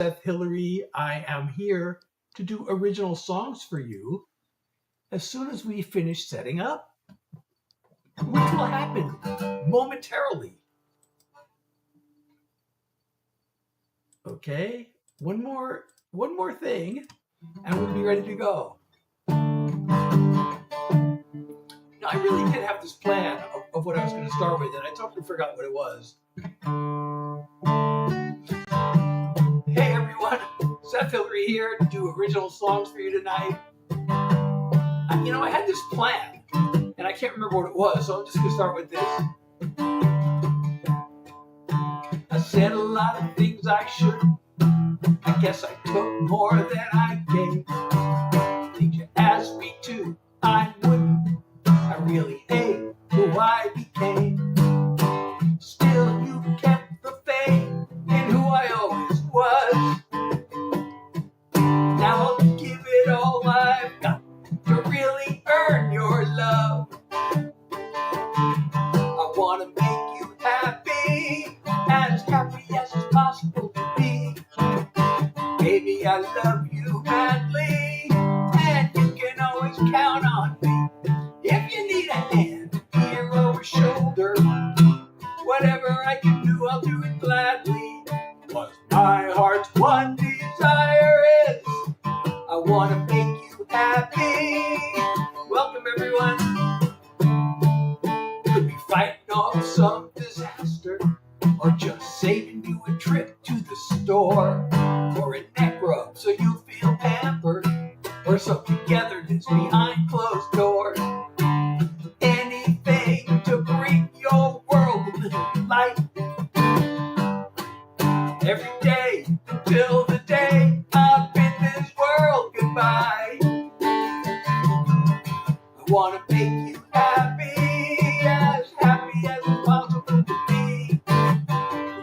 Seth Hillary. I am here to do original songs for you as soon as we finish setting up, which will happen momentarily. Okay, one more thing, and we'll be ready to go. Now, I really did have this plan of what I was going to start with, and I totally forgot what it was. Hey everyone, Seth Hillary here to do original songs for you tonight. I had this plan, and I can't remember what it was, so I'm just going to start with this. I said a lot of things I shouldn't. I guess I took more than I gave. Things you asked me to, I wouldn't. I really hate who I became. Still, you kept the faith in who I always was. Now I'll give it all I've got to really earn your love. I want to make you happy as it's possible to be. Baby, I love you madly, and you can always count on me. If you need a hand, ear over shoulder, whatever I can do, I'll do it gladly. 'Cause my heart's one desire is, I want to make you happy. Welcome, everyone. Could be fighting off some disaster, or just saving you a trip to the store, or a neck rub so you feel pampered, or some togetherness behind closed doors. Anything to bring your world a little light. Every day until the day I bid this world goodbye. I want to make you happy as it's possible to be.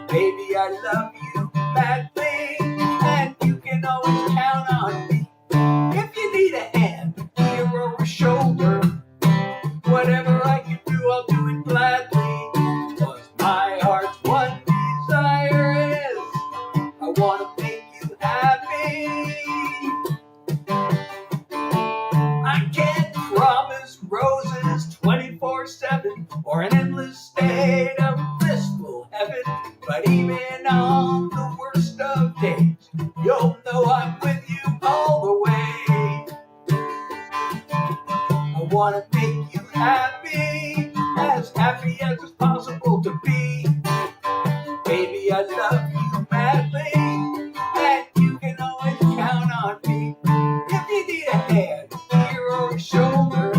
Baby, I love you madly, and you can always count on me. If you need a hand, ear or a shoulder, whatever I can do, I'll do it gladly. 'Cause my heart's one desire is, I want to make you happy. I can't promise roses 24/7 or an endless state of blissful heaven, but even on the worst of days, you'll know I'm with you all the way. I want to make you happy as it's possible to be. Baby, I love you madly, and you can always count on me. If you need a hand, ear or a shoulder,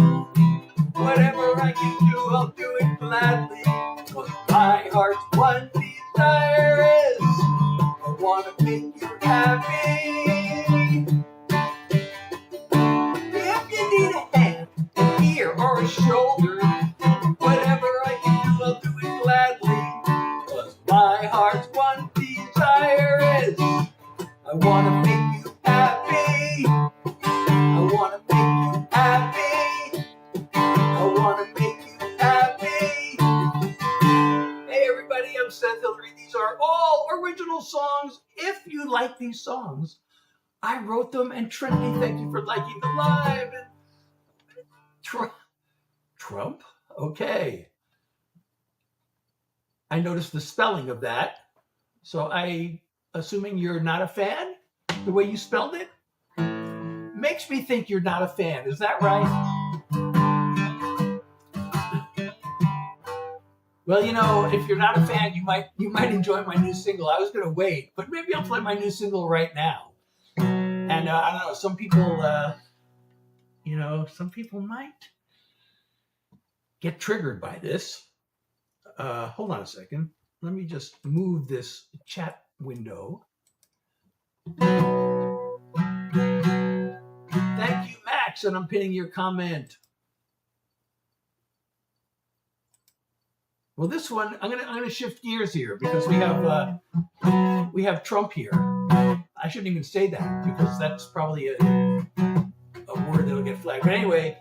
whatever I can do, I'll do it gladly. 'Cause my heart's one desire is, I want to make you happy. If you need a hand, an ear or a shoulder, whatever I can do, I'll do it gladly. 'Cause my heart's one desire is, I want to make you happy. I want to make you happy. I want to make you happy. Hey everybody, I'm Seth Hillary. These are all original songs. If you like these songs, I wrote them, and Trinity, thank you for liking the live. Trump? Okay. I noticed the spelling of that, so assuming you're not a fan, the way you spelled it makes me think you're not a fan. Is that right? Well, if you're not a fan, you might enjoy my new single. I was going to wait, but maybe I'll play my new single right now. And I don't know, some people might get triggered by this. Hold on a second. Let me just move this chat window. Thank you, Max, and I'm pinning your comment. Well, this one, I'm gonna shift gears here because we have Trump here. I shouldn't even say that because that's probably a word that'll get flagged. But anyway,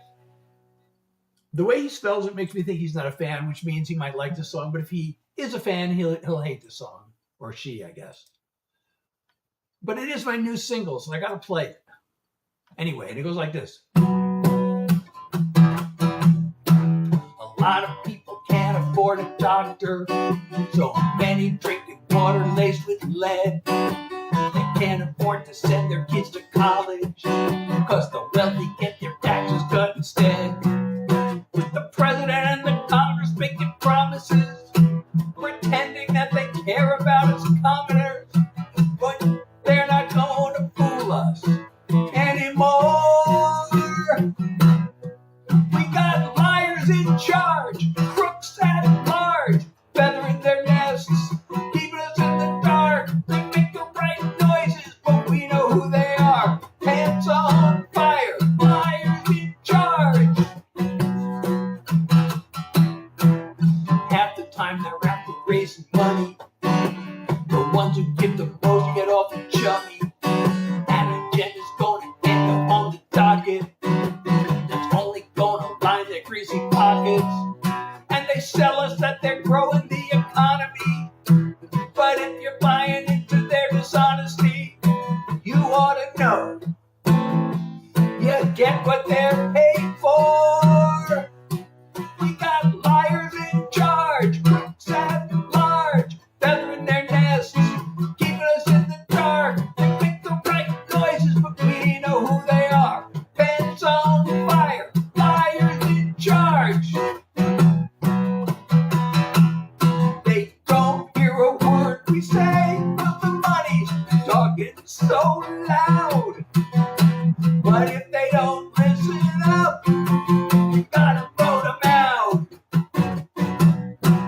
the way he spells it makes me think he's not a fan, which means he might like the song. But if he is a fan, he'll hate the song, or she, I guess. But it is my new single, so I got to play it. Anyway, and it goes like this. A lot of people can't afford a doctor, so many drinking water laced with lead. They can't afford to send their kids to college, because the wealthy get their taxes cut instead. With the president and the Congress making promises, pretending that they care about us commoners, but they're not going to fool us anymore. We got liars in charge, crooks at large, feathering their nests, keeping us in the dark. They make the right noises, but we know who they are. Pants on fire, liars in charge. Half the time they're after raising money. The ones who give the most get off the chummy. An agenda's gonna end up on the docket that's only gonna line their greasy pockets. And they sell us that they're growing the economy. But if you're buying into their dishonesty, you ought to know you get what they're paid for. We got liars in charge, crooks at large, feathering their nests, keeping us in the dark. They make the right noises, but we know who they are. Pants on fire, liars in charge. They don't hear a word we say, but the money's talking so loud. But if they don't listen up, you gotta vote them out.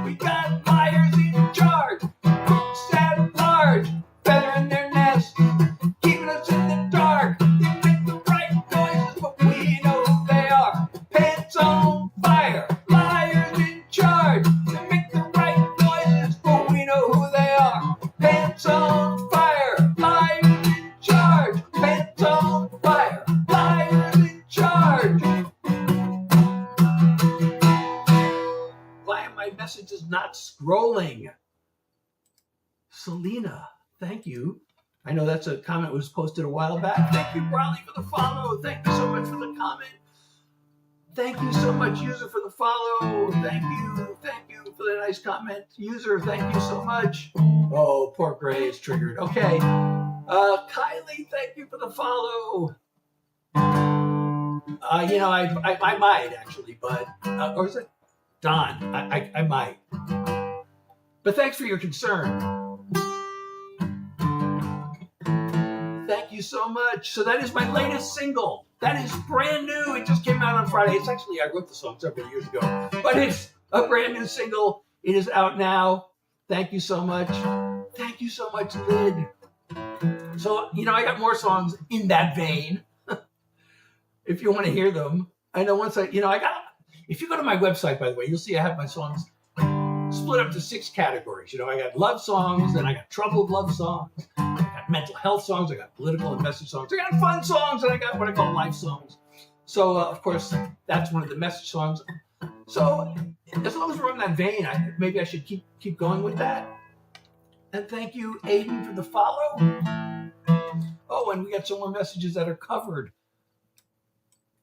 We got liars in charge, crooks at large, feathering their nests, keeping us in the dark. They make the right noises, but we know who they are. Pants on fire, liars in charge. They make the right noises, but we know who they are. Pants on fire, liars in charge. Pants on fire, liars in charge. Why my message is not scrolling? Selena, thank you. I know that's a comment that was posted a while back. Thank you, Bradley, for the follow. Thank you so much for the comment. Thank you so much, user, for the follow. Thank you for the nice comment. User, thank you so much. Oh, poor Gray is triggered. Okay. Kylie, thank you for the follow. I might actually, but, or is it Don? I might. But thanks for your concern. Thank you so much. So that is my latest single. That is brand new. It just came out on Friday. It's actually, I wrote the song several years ago, but it's a brand new single. It is out now. Thank you so much. Thank you so much, Lyd. So, I got more songs in that vein. If you want to hear them. I know once if you go to my website, by the way, you'll see I have my songs split up to 6 categories. I got love songs, and I got troubled love songs. I got mental health songs. I got political and message songs. I got fun songs, and I got what I call life songs. So, of course, that's one of the message songs. So, as long as we're in that vein, maybe I should keep going with that. And thank you, Aiden, for the follow. Oh, and we got some more messages that are covered.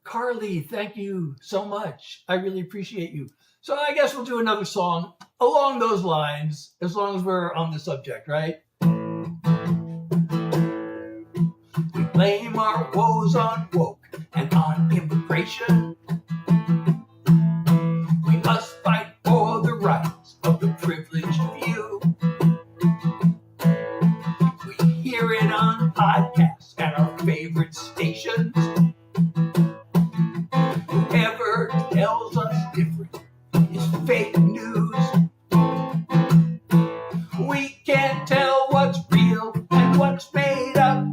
Carly, thank you so much. I really appreciate you. So I guess we'll do another song along those lines, as long as we're on the subject, right? We blame our woes on woke and on immigration. We must fight for the rights of the privileged few. We hear it on podcasts and our favorite stations. Whoever tells us different is fake news. We can't tell what's real and what's made up.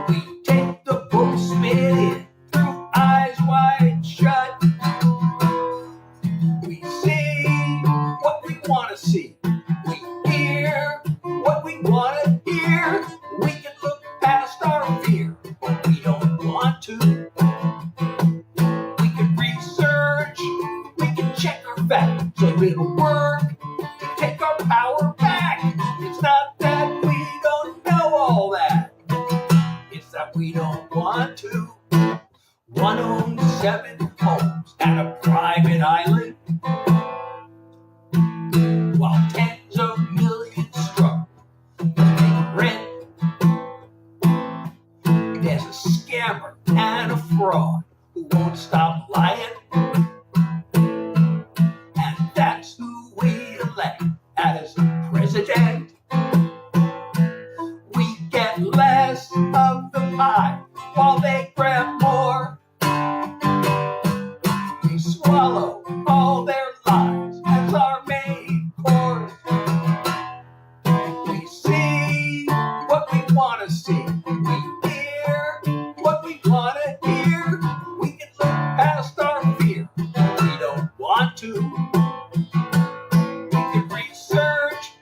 We take the bullshit in through eyes wide shut. We see what we want to see. We hear what we want to hear. We can look past our fear, but we don't want to. We can research, we can check our facts, so it'll work to take our power back. It's not that we that we don't want to. One owns 7 homes and a private island, while tens of millions struggle to pay rent. There's a scammer and a fraud who won't stop lying, and that's who we elect as president. We get less of the pie while they grab more. We swallow all their lies as our main course. We see what we want to see. We hear what we want to hear. We can look past our fear. We don't want to. We can research.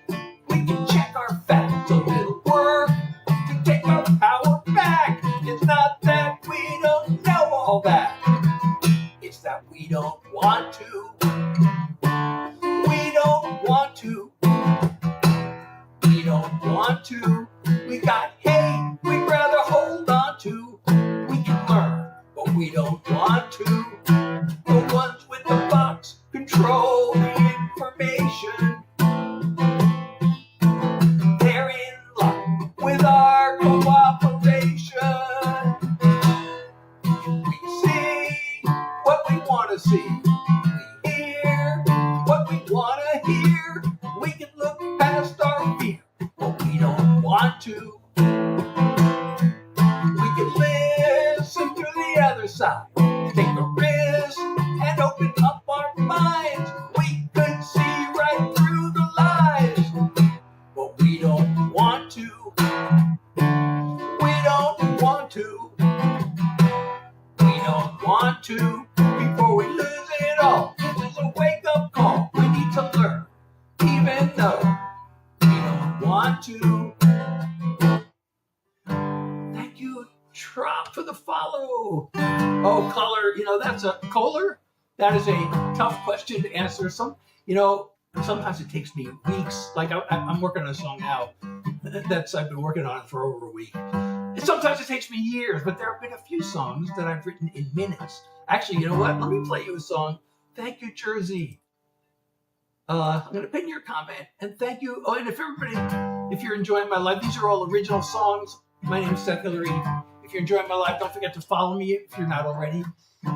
We can check our facts. A little work to take our power back. It's not that we don't know all that. It's that we don't want to. We don't want to. We don't want to. We got hate we'd rather hold on to. We can learn, but we don't want to. The ones with the box control the information. They're in luck with our cooperation. We see what we want to see. We hear what we want to hear. We can look past our fear, but we don't want to. We can listen to the other side, take a risk, and open up our minds. We could see right through the lies, but we don't want to. We don't want to. We don't want to. Before we lose it all, there's a wake-up call. We need to learn, even though we don't want to. Thank you, Trop, for the follow. Oh, color, that's a color. That is a tough question to answer. Sometimes it takes me weeks. Like I'm working on a song now I've been working on it for over a week. And sometimes it takes me years, but there have been a few songs that I've written in minutes. Actually, you know what? Let me play you a song. Thank you, Jersey. I'm going to pin your comment, and thank you. Oh, and if you're enjoying my life, these are all original songs. My name is Seth Hillary. If you're enjoying my life, don't forget to follow me if you're not already.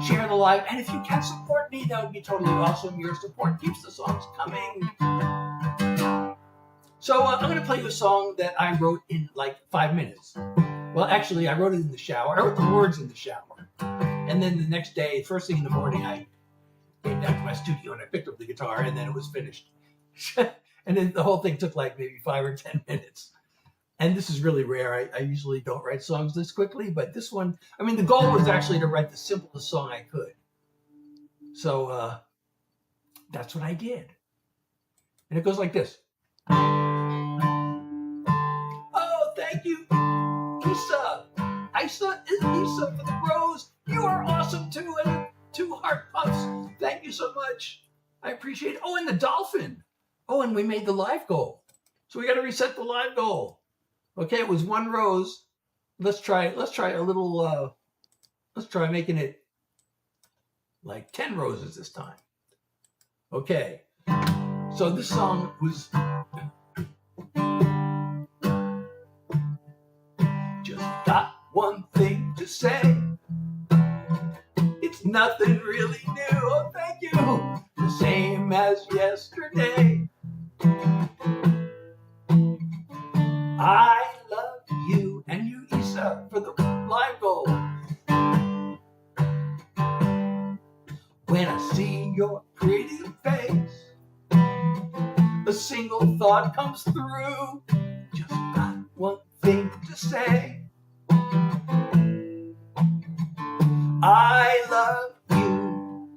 Share the live, and if you can support me, that would be totally awesome. Your support keeps the songs coming. So I'm going to play you a song that I wrote in like 5 minutes. Well, actually, I wrote it in the shower. I wrote the words in the shower. And then the next day, first thing in the morning, I came down to my studio and I picked up the guitar, and then it was finished. And then the whole thing took like maybe 5 or 10 minutes. And this is really rare. I usually don't write songs this quickly, but this one, the goal was actually to write the simplest song I could. So that's what I did. And it goes like this. Oh, thank you, Isa. Isa is Isa for the rose. You are awesome too, and 2 heart puffs. Thank you so much. I appreciate it. Oh, and the dolphin. Oh, and we made the live goal. So we got to reset the live goal. Okay, it was 1 rose. Let's try a little, let's try making it like 10 roses this time. Okay, so this song was just got one thing to say. It's nothing really new. Oh, thank you. The same as yesterday. I love you and you, Isa, for the live goal. When I see your pretty face, a single thought comes through. Just got one thing to say. I love you.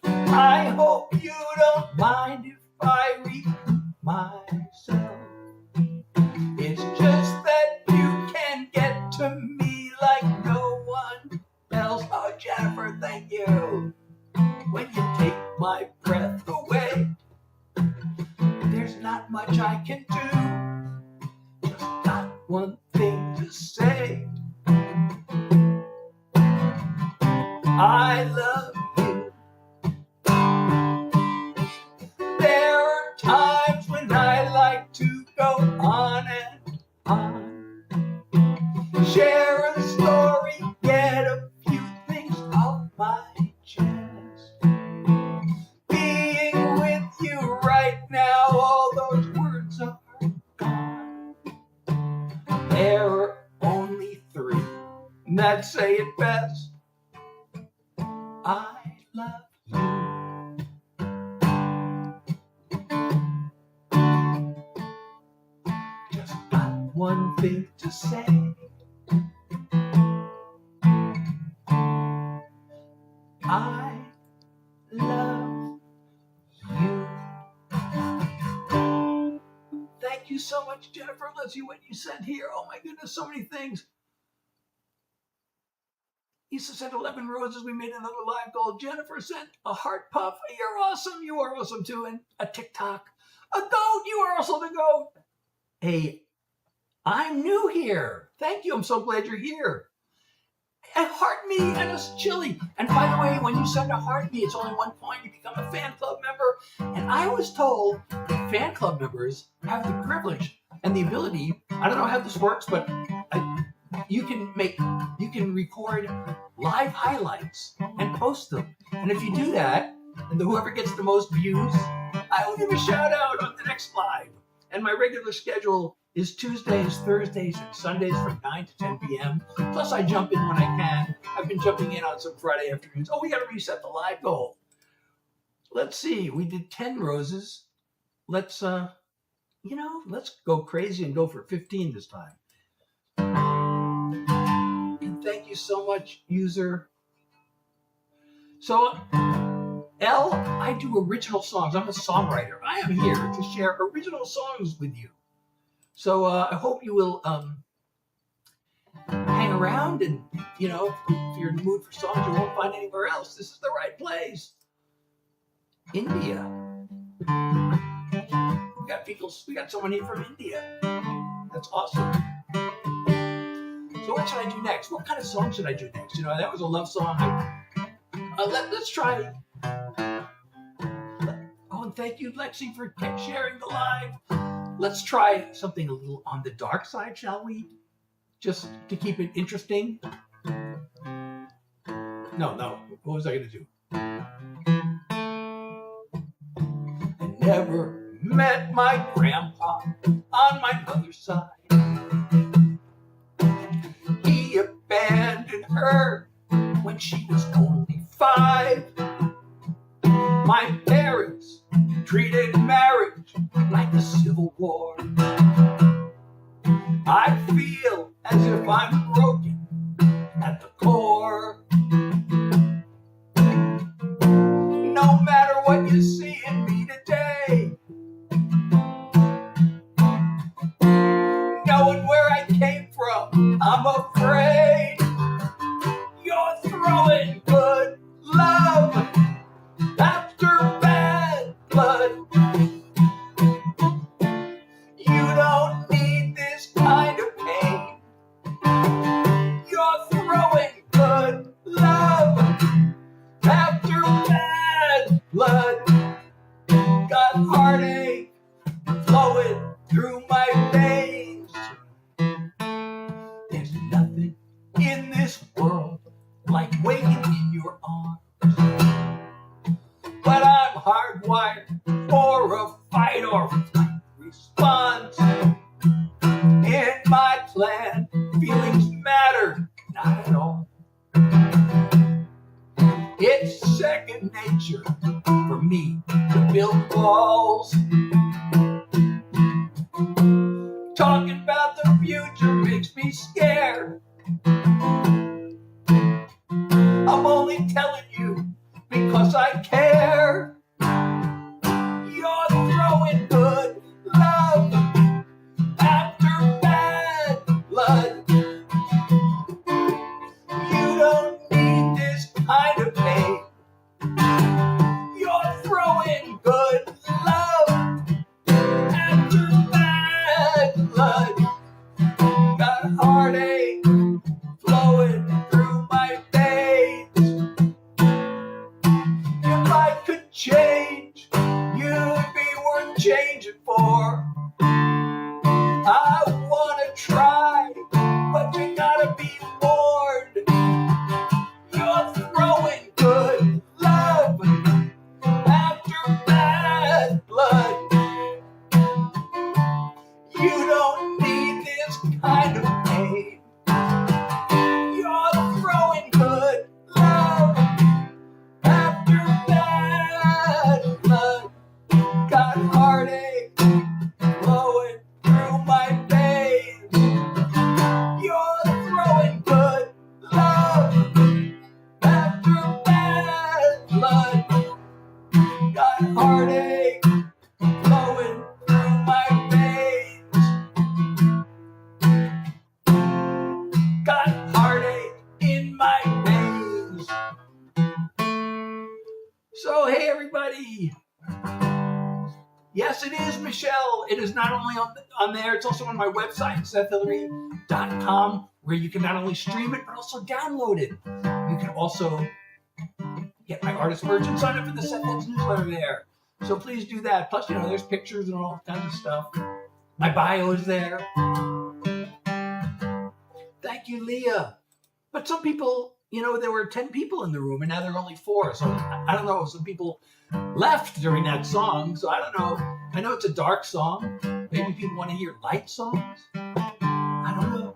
I hope you don't mind if I repeat myself. It's just that you can get to me like no one else. Oh, Jennifer, thank you. When you take my breath away, there's not much I can do. Just got one thing to go on and on. Share a story, get a few things off my chest. Being with you right now, all those words are gone. There are only three that say it best. I love you. Just got one thing to say. I love you. Thank you so much, Jennifer. Let's see what you sent here. Oh my goodness, so many things. Issa sent 11 roses. We made another live goal. Jennifer sent a heart puff. You're awesome. You are awesome too. And a TikTok. A goat. You are also the goat. Hey, I'm new here. Thank you. I'm so glad you're here. A heart me and a chili. And by the way, when you send a heart me, it's only 1 point. You become a fan club member. And I was told that fan club members have the privilege and the ability. I don't know how this works, but you can record live highlights and post them. And if you do that, and whoever gets the most views, I will give a shout out on the next live. And my regular schedule is Tuesdays, Thursdays, and Sundays from 9 to 10 p.m. Plus I jump in when I can. I've been jumping in on some Friday afternoons. Oh, we got to reset the live goal. Let's see. We did 10 roses. Let's go crazy and go for 15 this time. Thank you so much, user. So, L, I do original songs. I'm a songwriter. I am here to share original songs with you. So I hope you will hang around and, if you're in the mood for songs you won't find anywhere else, this is the right place. India. We got someone here from India. That's awesome. So what should I do next? What kind of song should I do next? That was a love song. Let's try. Oh, and thank you, Lexi, for sharing the live. Let's try something a little on the dark side, shall we? Just to keep it interesting. No. What was I going to do? I never met my grandpa on my mother's side. He abandoned her when she was only 5. My parents treated marriage like the Civil War. I feel as if I'm broken at the core. No matter what you see in me today, knowing where I came from, I'm afraid you're throwing good love after bad blood. You don't need this kind of pain. You're throwing good love after bad blood. Got heartache flowing through my veins. There's nothing in this world like waking in your arms. But I'm hardwired for a fight or flight response. In my clan, feelings matter not at all. It's second nature for me to build walls. Talking about the future makes me scared. I'm only telling you because I care. You're throwing good love after bad blood. You don't need this kind of pain. You're throwing good love after bad blood. Got heartache flowing through my veins. If I could change, you'd be worth changing for. You don't need this kind of pain. You're throwing good love after bad blood. Got heartache flowing through my veins. You're throwing good love after bad blood. Got heartache flowing through my veins. Got heartache in my veins. So hey everybody. Yes, it is Michelle. It is not only on there, it's also on my website, SethHillary.com, where you can not only stream it, but also download it. You can also get my artist version, sign up for the Seth Hills newsletter there. So please do that. Plus, there's pictures and all kinds of stuff. My bio is there. Thank you, Leah. But some people, there were 10 people in the room, and now there are only 4. So I don't know, some people left during that song, so I don't know. I know it's a dark song. Maybe people want to hear light songs. I don't know.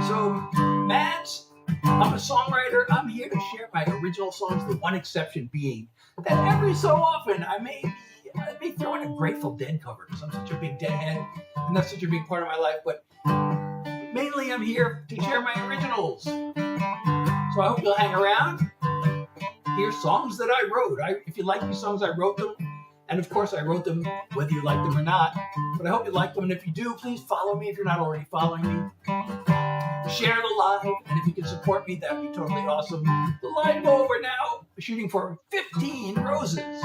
So, Mads, I'm a songwriter. I'm here to share my original songs, the one exception being that every so often I may throw in a Grateful Dead cover because I'm such a big Deadhead, and that's such a big part of my life, but mainly I'm here to share my originals. So I hope you'll hang around, hear songs that I wrote. If you like these songs, I wrote them. And of course, I wrote them whether you like them or not. But I hope you like them. And if you do, please follow me if you're not already following me. Share the live. And if you can support me, that would be totally awesome. The live goal, we're now shooting for 15 roses.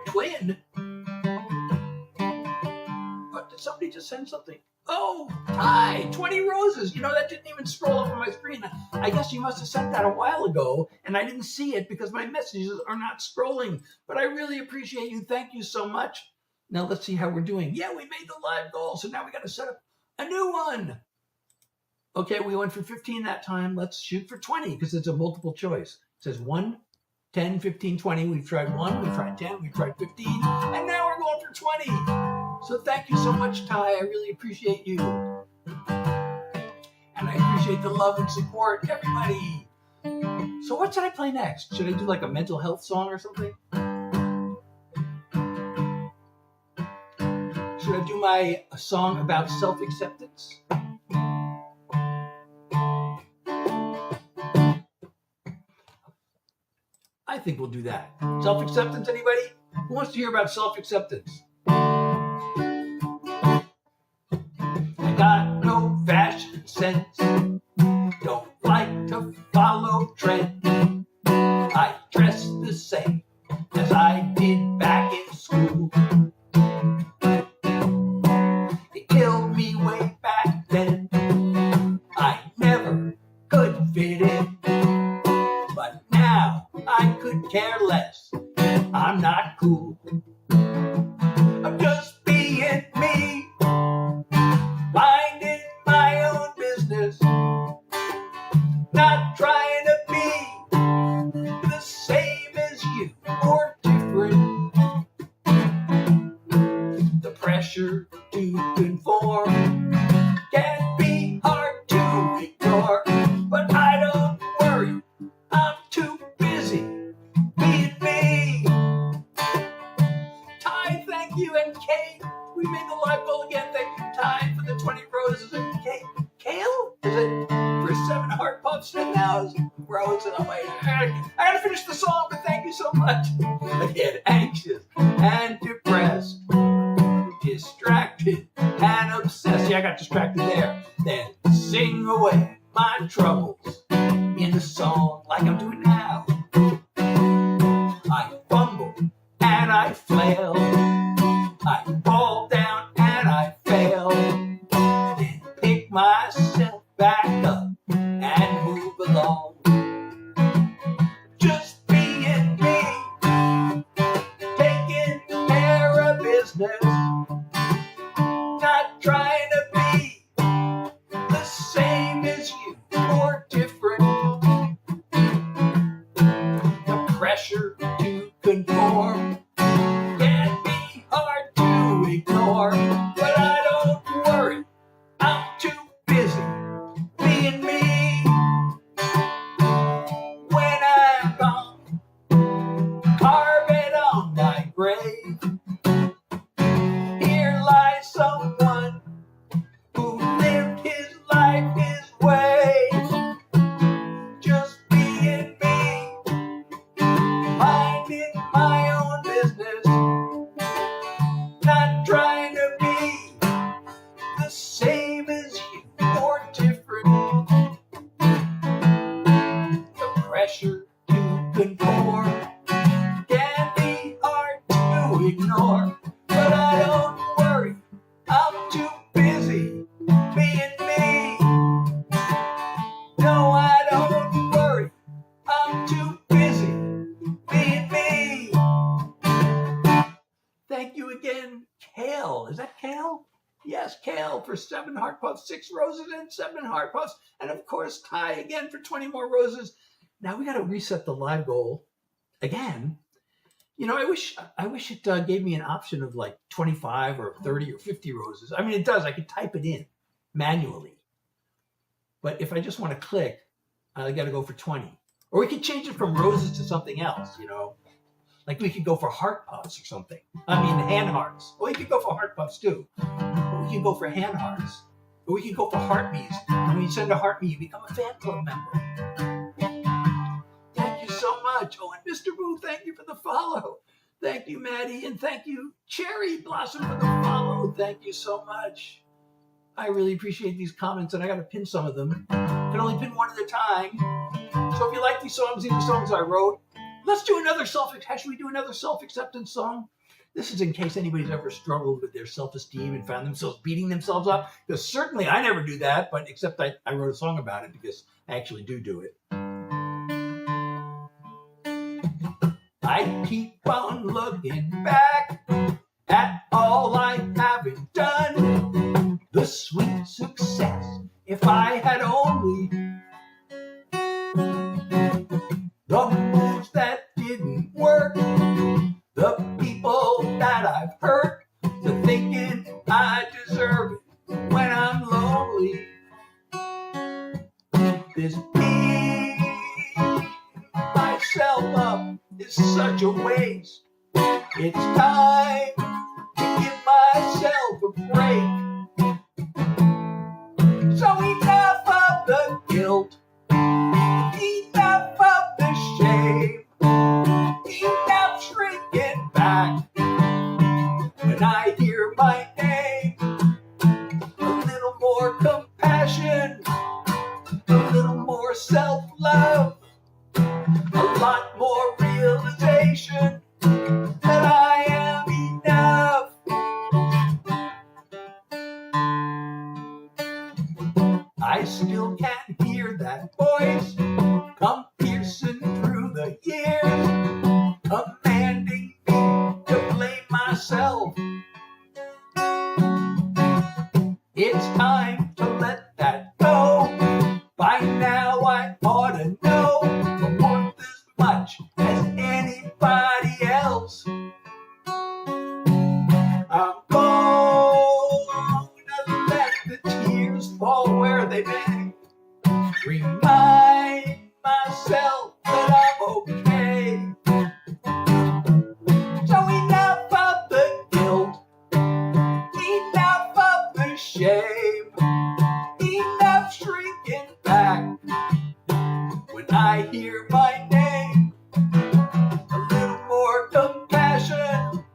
Twin? But did somebody just send something? Oh, hi, 20 roses. That didn't even scroll up on my screen. I guess you must have sent that a while ago, and I didn't see it because my messages are not scrolling. But I really appreciate you. Thank you so much. Now let's see how we're doing. Yeah, we made the live goal, so now we got to set up a new one. Okay, we went for 15 that time. Let's shoot for 20 because it's a multiple choice. It says 1, 10, 15, 20. We've tried 1, we've tried 10, we've tried 15, and now we're going for 20. So thank you so much, Ty. I really appreciate you. And I appreciate the love and support, everybody. So what should I play next? Should I do like a mental health song or something? Should I do a song about self-acceptance? I think we'll do that. Self-acceptance, anybody? Who wants to hear about self-acceptance? Got no fashion sense, don't like to follow trends. I dress the same as I did back in school. It killed me way back then. I never could fit in, but now I could care less. I'm not cool. I'm just being me. Minding my own business, not trying to be the same as you or different. The pressure to conform can be hard to ignore, but I don't worry, I'm too busy being me. Ty, thank you, and Kate, we made the live goal again. Thank you, Ty, for the 20 roses. And Kale? Is it for 7 heart puffs? And now it's roses. Oh, wait, I gotta finish the song, but thank you so much. I get anxious and depressed, distracted and obsessed. Yeah, I got distracted there. Then sing away my troubles in the song like I'm doing now. I fumble and I flail. I fall down and I fail. Then pick myself back up and move along. Just being me, taking care of business, not trying to be the same as you or different. The pressure to conform. Can be hard to ignore, but I don't worry. I'm too busy being me. When I'm gone, carve it on my grave. Here lies someone who lived his life his way. Just being me, minding my own business, not trying to be the same as you or different. The pressure to conform can be hard to ignore, but I don't worry, I'm too busy being me. No, I don't worry, I'm too busy being me. Thank you again, Kale. Is that Kale? Yes, Kale for 7 heart puffs, 6 roses and 7 heart puffs. And of course, Ty again for 20 more roses. Now we got to reset the live goal again. You know, I wish it gave me an option of like 25 or 30 or 50 roses. I mean, it does. I could type it in manually. But if I just want to click, I got to go for 20. Or we could change it from roses to something else, you know. Like we could go for heart puffs or something. I mean, hand hearts. Well, we could go for heart puffs too. Or we could go for hand hearts. Or we could go for heart me's. And when you send a heart me, you become a fan club member. Thank you so much. Oh, and Mr. Boo, thank you for the follow. Thank you, Maddie. And thank you, Cherry Blossom, for the follow. Thank you so much. I really appreciate these comments, and I got to pin some of them. I can only pin one at a time. So if you like these songs I wrote, let's do another should we do another self-acceptance song? This is in case anybody's ever struggled with their self-esteem and found themselves beating themselves up. Because certainly I never do that, but except I wrote a song about it because I actually do it. I keep on looking back at all I haven't done. The sweet success, if I had only the moves that didn't work, the people that I've hurt, the thinking I deserve it when I'm lonely. This beating myself up is such a waste. It's time to give myself a break. So enough of the guilt, enough of the shame, enough shrinking back when I hear my name. A little more compassion, a little more self-love, a lot more realization that I am enough. I still can't hear that voice come piercing through the years, commanding me to blame myself. It's time to let that go. By now I ought to know I'm worth as much as anybody else. I'm gonna let the tears fall where they may. Remind myself that I'm okay. So enough of the guilt, enough of the shame, enough shrinking back when I hear my name. A little more compassion,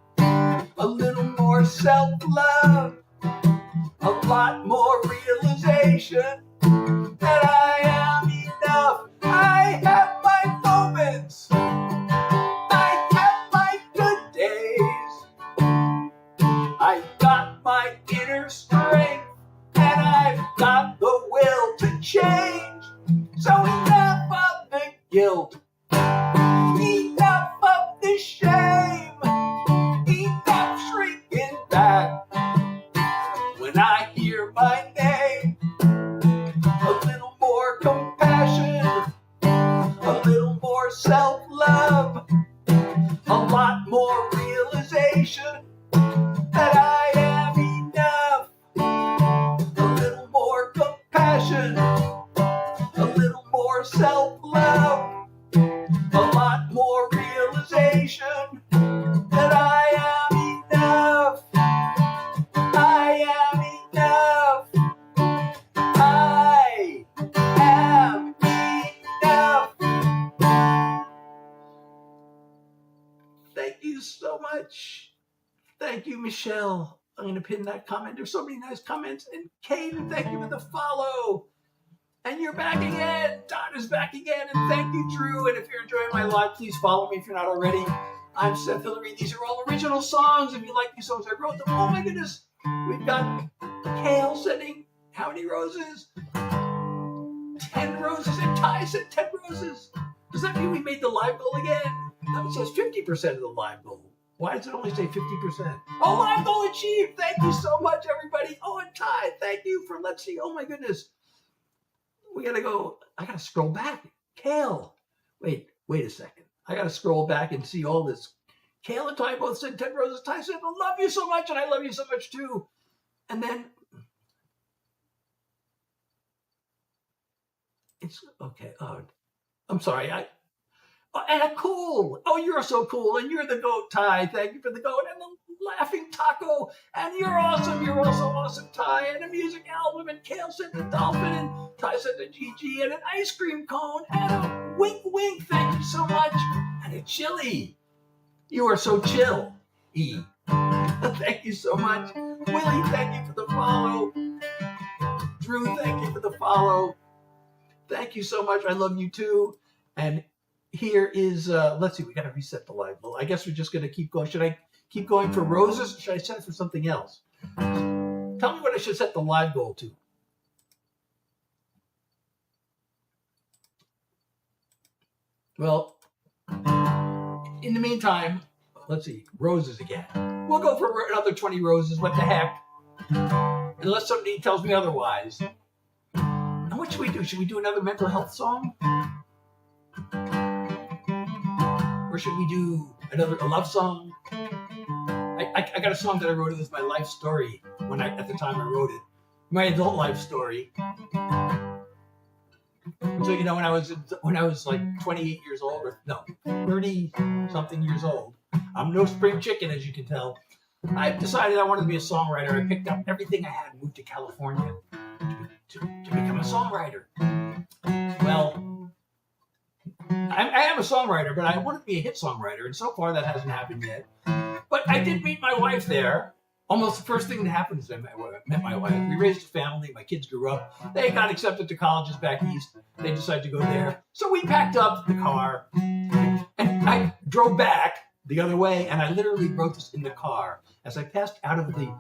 a little more self-love, a lot more realization that I am enough. I have my moments, I have my good days, I've got my inner strength, and I've got the will to change. So enough of the guilt, enough of the shame, enough shrinking back lot more realization that I am enough, a little more compassion, a little more self-love, a lot more realization that I am enough. I am enough. I am enough. Thank you so much. Thank you, Michelle. I'm going to pin that comment. There's so many nice comments. And Caden, thank you for the follow. And you're back again. Don is back again. And thank you, Drew. And if you're enjoying my live, please follow me if you're not already. I'm Seth Hillary. These are all original songs. If you like these songs, I wrote them. Oh my goodness. We've got Kale sending how many roses? 10 roses. And Ty said 10 roses. Does that mean we made the live goal again? No, it says 50% of the live goal. Why does it only say 50%? Oh, live goal achieved. Thank you so much, everybody. Oh, and Ty, thank you for, let's see. Oh my goodness. We got to go. I got to scroll back. Kale. Wait a second. I got to scroll back and see all this. Kale and Ty both said 10 roses. Ty said, I love you so much, and I love you so much too. And then, it's, okay. Oh, I'm sorry. And cool. Oh, you're so cool. And you're the goat, Ty. Thank you for the goat. And the laughing taco. And you're awesome. You're also awesome, Ty. And a music album. And Kale sent the dolphin. And Ty sent the GG. And an ice cream cone. And a wink wink. Thank you so much. And a chili. You are so chill. Thank you so much. Willie, thank you for the follow. Drew, thank you for the follow. Thank you so much. I love you too. And here is, let's see, we got to reset the live goal. I guess we're just going to keep going. Should I keep going for roses or should I set it for something else? Tell me what I should set the live goal to. Well, in the meantime, let's see, roses again. We'll go for another 20 roses. What the heck? Unless somebody tells me otherwise. And what should we do? Should we do another mental health song? Or should we do a love song? I got a song that I wrote. It was my life story at the time I wrote it. My adult life story. So, you know, when I was like 28 years old, or no, 30 something years old, I'm no spring chicken, as you can tell. I decided I wanted to be a songwriter. I picked up everything I had and moved to California to become a songwriter. Well, I am a songwriter, but I wanted to be a hit songwriter, and so far that hasn't happened yet. But I did meet my wife there. Almost the first thing that happened is I met my wife. We raised a family. My kids grew up. They got accepted to colleges back east. They decided to go there. So we packed up the car, and I drove back the other way, and I literally wrote this in the car as I passed over the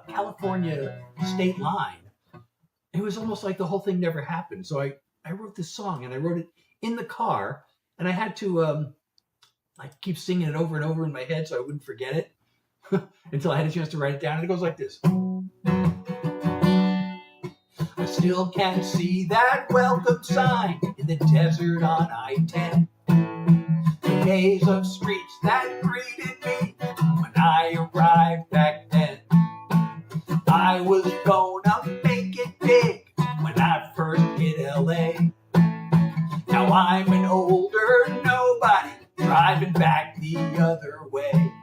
California state line. It was almost like the whole thing never happened. So I wrote this song, and I wrote it in the car, and I had to keep singing it over and over in my head so I wouldn't forget it until I had a chance to write it down. And it goes like this. I still can't see that welcome sign in the desert on I-10. The maze of streets that greeted me when I arrived back then. I was gonna make it big when I first hit LA. Now I'm an older nobody driving back the other way.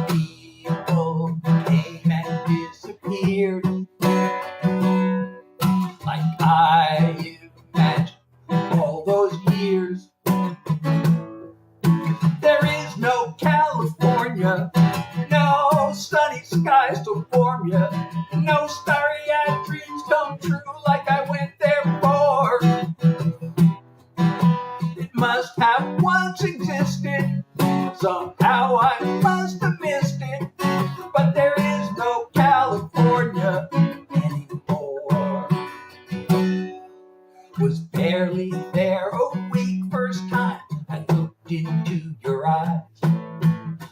People came and disappeared like I imagined all those years. There is no California, no sunny skies to warm ya, no starry-eyed dreams come true like I went there for. It must have once existed, somehow I must have missed it, but there is no California anymore. Was barely there a week first time I looked into your eyes.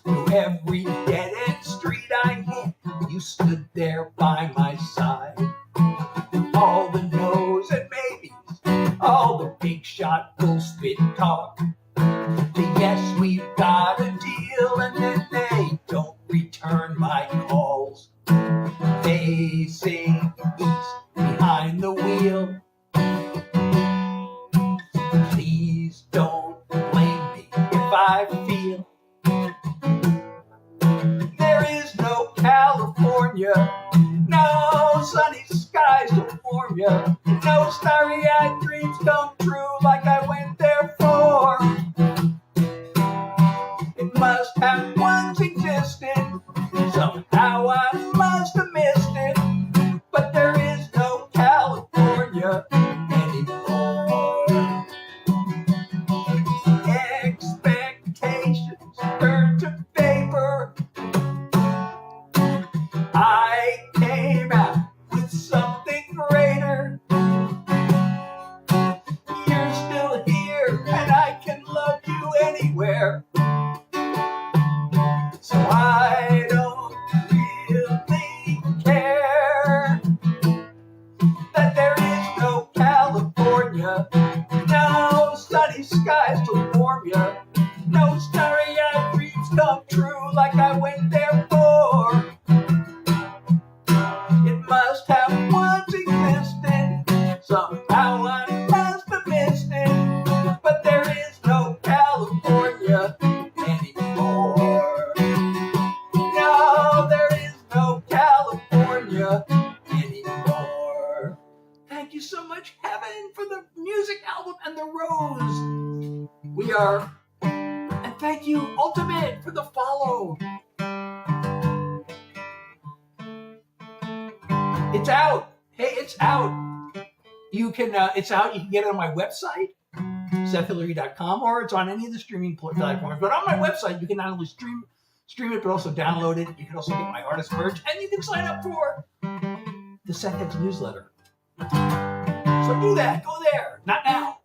Through every dead-end street I hit, you stood there by my side. All the no's and maybes, all the big shot bull spit talk, say yes, we've got a deal, and then they don't return my calls. Facing east behind the wheel. Please don't blame me if I feel there is no California, no sunny skies to warm ya, no starry-eyed dreams come true like I went there for. It must have once existed, somehow I must have missed it, but there is no California anymore. Expectations turn to paper. I came out with something greater. You're still here, and I can love you anywhere. So I don't really care that there is no California, no sunny skies to warm ya, no starry-eyed dreams come true like I went there for. It must have once existed, somehow I must have missed it, but there is no California anymore. No, there is no California anymore. Thank you so much, Heaven, for the music album and the rose. We are, and thank you, Ultimate, for the follow. It's out. Hey, it's out. You can, it's out. You can get it on my website, SethHillary.com, or it's on any of the streaming platforms. But on my website, you can not only stream it, but also download it. You can also get my artist merch, and you can sign up for the Seth Heads newsletter. So do that. Go there. Not now.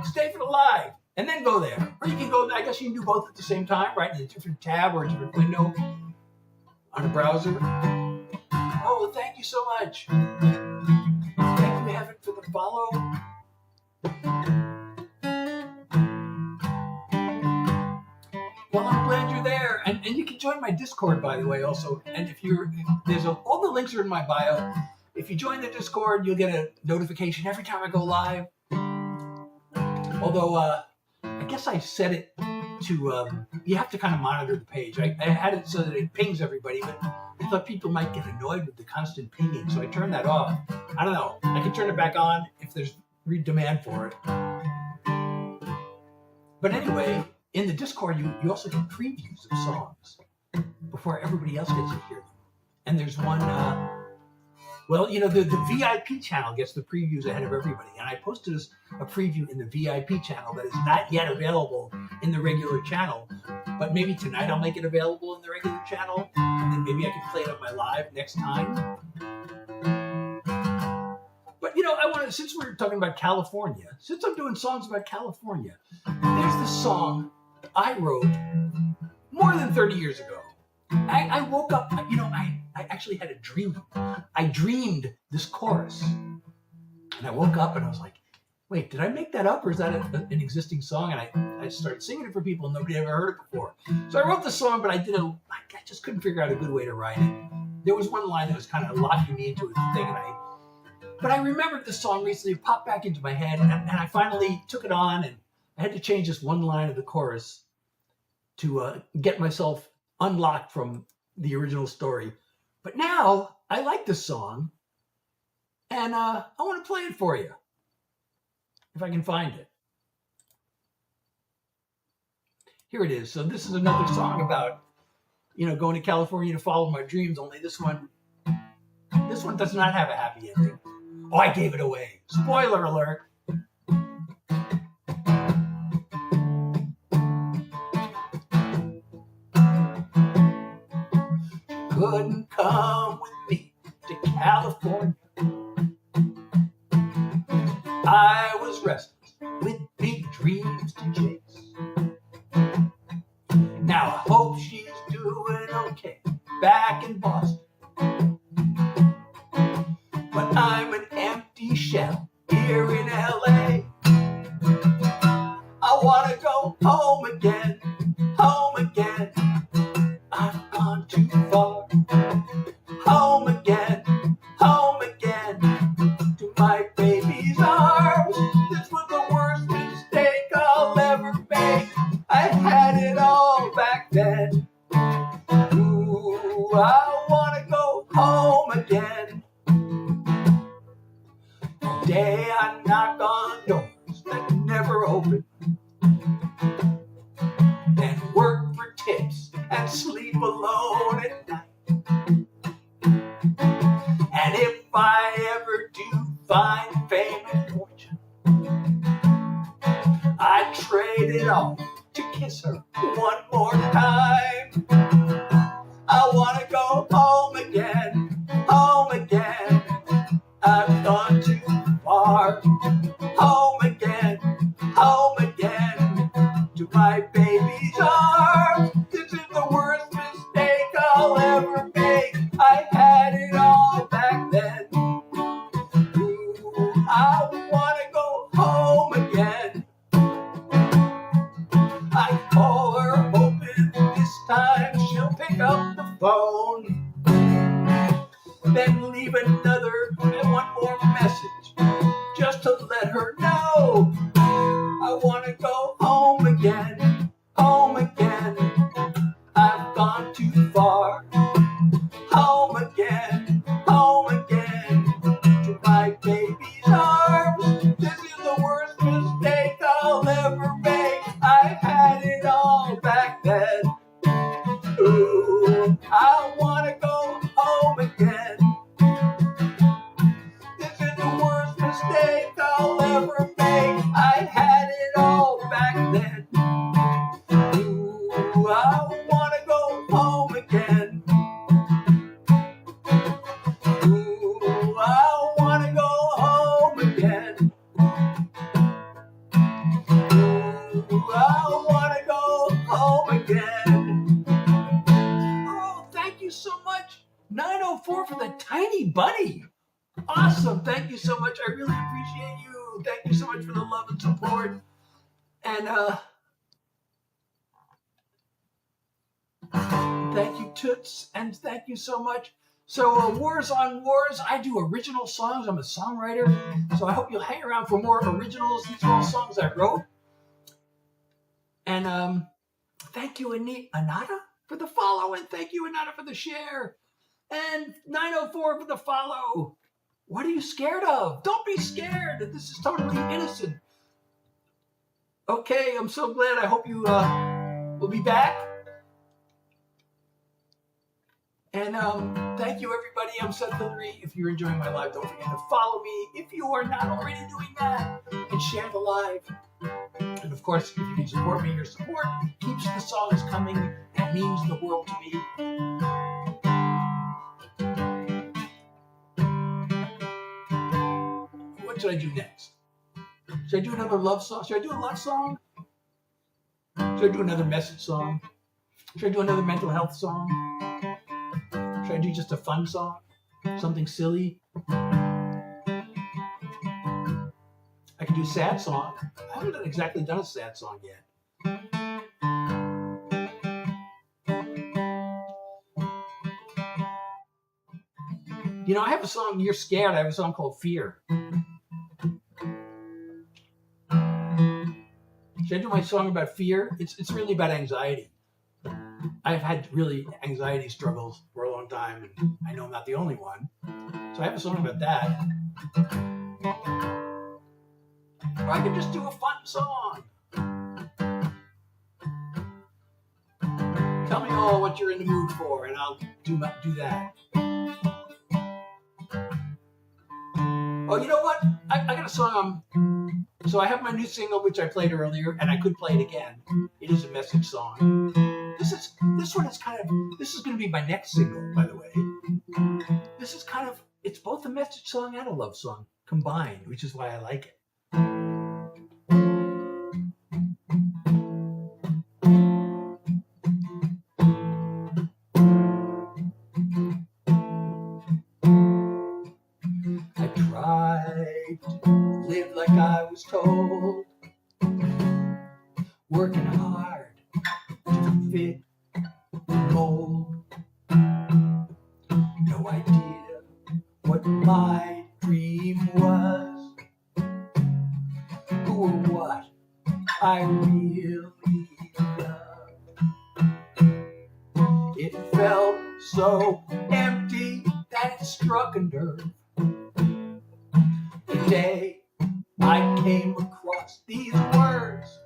Stay for the live, and then go there. Or you can go, I guess you can do both at the same time, right? In a different tab or a different window on a browser. Oh, thank you so much. Thank you, Heaven, for the follow. Well, I'm glad you're there. And you can join my Discord, by the way, also. And if you're, all the links are in my bio. If you join the Discord, you'll get a notification every time I go live. Although, I guess I set it to, you have to kind of monitor the page. I had it so that it pings everybody, but I thought people might get annoyed with the constant pinging, so I turned that off. I don't know. I can turn it back on if there's demand for it. But anyway, in the Discord, you also get previews of songs before everybody else gets to hear them. And there's one, the VIP channel gets the previews ahead of everybody. And I posted a preview in the VIP channel that is not yet available in the regular channel. But maybe tonight I'll make it available in the regular channel. And then maybe I can play it on my live next time. But, I want to, since we're talking about California, since I'm doing songs about California, there's this song I wrote more than 30 years ago. I woke up, I actually had a dream. I dreamed this chorus. And I woke up and I was like, wait, did I make that up or is that an existing song? And I started singing it for people and nobody ever heard it before. So I wrote the song, but I just couldn't figure out a good way to write it. There was one line that was kind of locking me into a thing, but I remembered this song recently. It popped back into my head, and I finally took it on, and I had to change this one line of the chorus to get myself unlocked from the original story. But now I like this song, and I want to play it for you, if I can find it. Here it is. So this is another song about, going to California to follow my dreams, only this one does not have a happy ending. Oh, I gave it away. Spoiler alert. Couldn't come with me to California. I was restless with big dreams to chase. Now I hope she's doing okay back in Boston. But I'm an empty shell here in LA. I wanna go home again, home again. I've gone too far. Home again, home again. To my baby's arms. This was the worst mistake I'll ever make. I had it all back then. Ooh, I wanna go home again. Today I knock on doors that never open, and work for tips and sleep alone at night. And if I ever do find fame and fortune, I'd trade it all to kiss her one more time. I wanna go home again, home again. I've gone too far. Home again, home again. To my baby's arms. This is the worst mistake I'll ever make. I had it all back then. Ooh, I wanna go home again. I call her hoping this time she'll pick up the phone, then leave another and one more message just to let her know I wanna go home again, home again. I've gone too far. Home again, home again. To my baby's arms. This is the worst mistake I'll ever make. I had it all back then. Ooh, I wanna go home again. This is the worst mistake I'll ever make. I had it all back then. Ooh, I wanna go home again. Ooh, I wanna go home again. Ooh, I wanna go home again. Oh, thank you so much, 904 for the tiny bunny. Awesome. Thank you so much. I really appreciate you. Thank you so much for the love and support. And thank you, Toots. And thank you so much. So Wars on Wars, I do original songs. I'm a songwriter. So I hope you'll hang around for more originals. These are all songs I wrote. And thank you, Anata, for the follow. And thank you, Anata, for the share. And 904 for the follow. What are you scared of? Don't be scared. This is totally innocent. Okay, I'm so glad. I hope you will be back. And thank you, everybody. I'm Seth Hillary. If you're enjoying my live, don't forget to follow me if you are not already doing that. And share the live. And of course, if you can support me, your support keeps the songs coming and means the world to me. What should I do next? Should I do another love song? Should I do a love song? Should I do another message song? Should I do another mental health song? Should I do just a fun song? Something silly? I could do a sad song. I haven't exactly done a sad song yet. You know, I have a song, You're Scared. I have a song called Fear. Should I do my song about fear? It's really about anxiety. I've had really anxiety struggles for a long time, and I know I'm not the only one. So I have a song about that. Or I could just do a fun song. Tell me all what you're in the mood for, and I'll do that. Oh, you know what? I got a song. So I have my new single, which I played earlier, and I could play it again. It is a message song. This one is this is going to be my next single, by the way. This is it's both a message song and a love song combined, which is why I like it. I tried to live like I was told, working hard to fit the mold. No idea what my dream was, who or what I really loved. It felt so empty that it struck a nerve. The day I came across these words,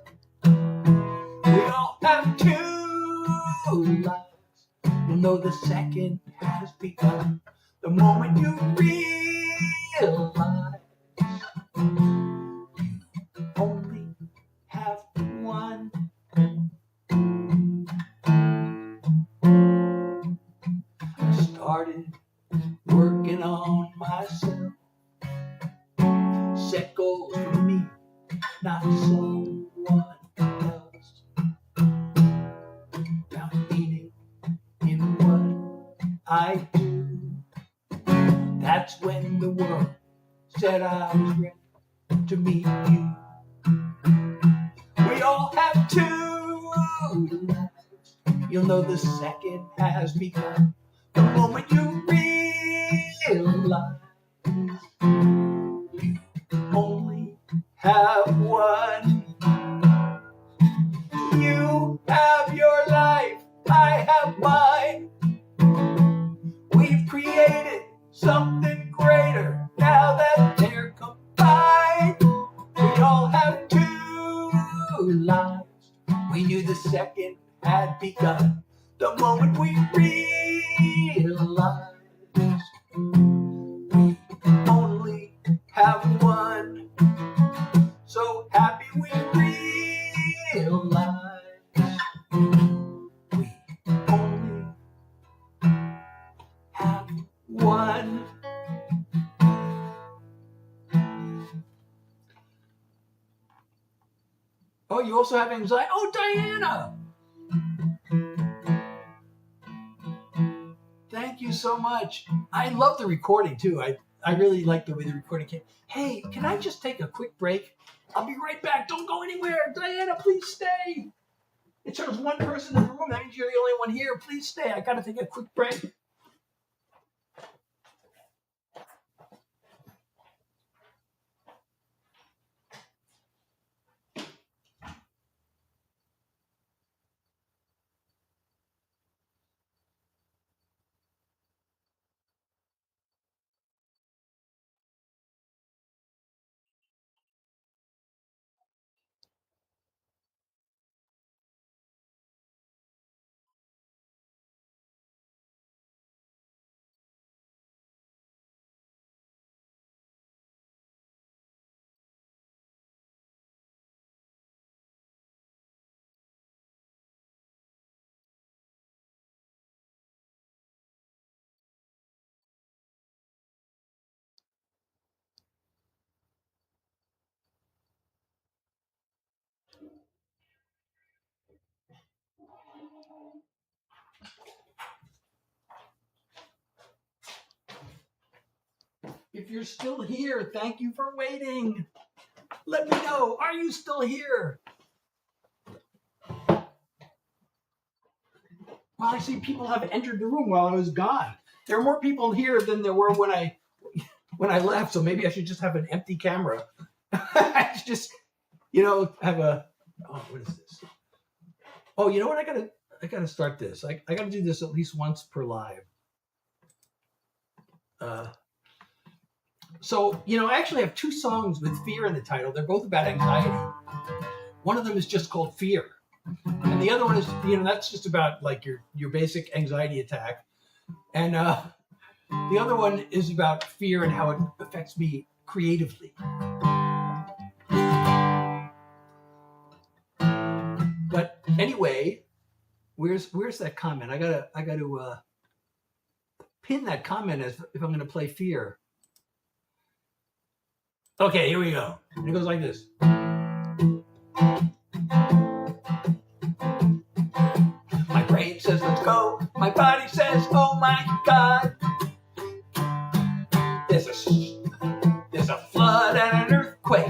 we all have two lives. You'll know the second has begun the moment you realize you only have one. I started working on myself, set goals for me, not someone else. Found meaning in what I do. That's when the world said I was ready to meet you. We all have two lives. You'll know the second has begun the moment you realize you only have one. You have your life, I have mine. We've created something greater now that they're combined. We all have two lives. We knew the second had begun the moment we realized we only have one. So happy we realize we only have one. Oh, you also have anxiety? Oh, Diana! Thank you so much. I love the recording too. I really like the way the recording came. Hey, can I just take a quick break? I'll be right back. Don't go anywhere. Diana, please stay. It shows one person in the room. That means you're the only one here. Please stay. I got to take a quick break. If you're still here, thank you for waiting. Let me know. Are you still here? Well, I see people have entered the room while I was gone. There are more people here than there were when I left, so maybe I should just have an empty camera. I should just, have a, oh, what is this? Oh, you know what? I gotta start this. I gotta do this at least once per live. So, I actually have two songs with fear in the title. They're both about anxiety. One of them is just called Fear. And the other one is, that's just about like your basic anxiety attack. And the other one is about fear and how it affects me creatively. But anyway, where's that comment? I gotta pin that comment as if I'm gonna play Fear. Okay, here we go. And it goes like this. My brain says let's go. My body says, oh my God. There's a flood and an earthquake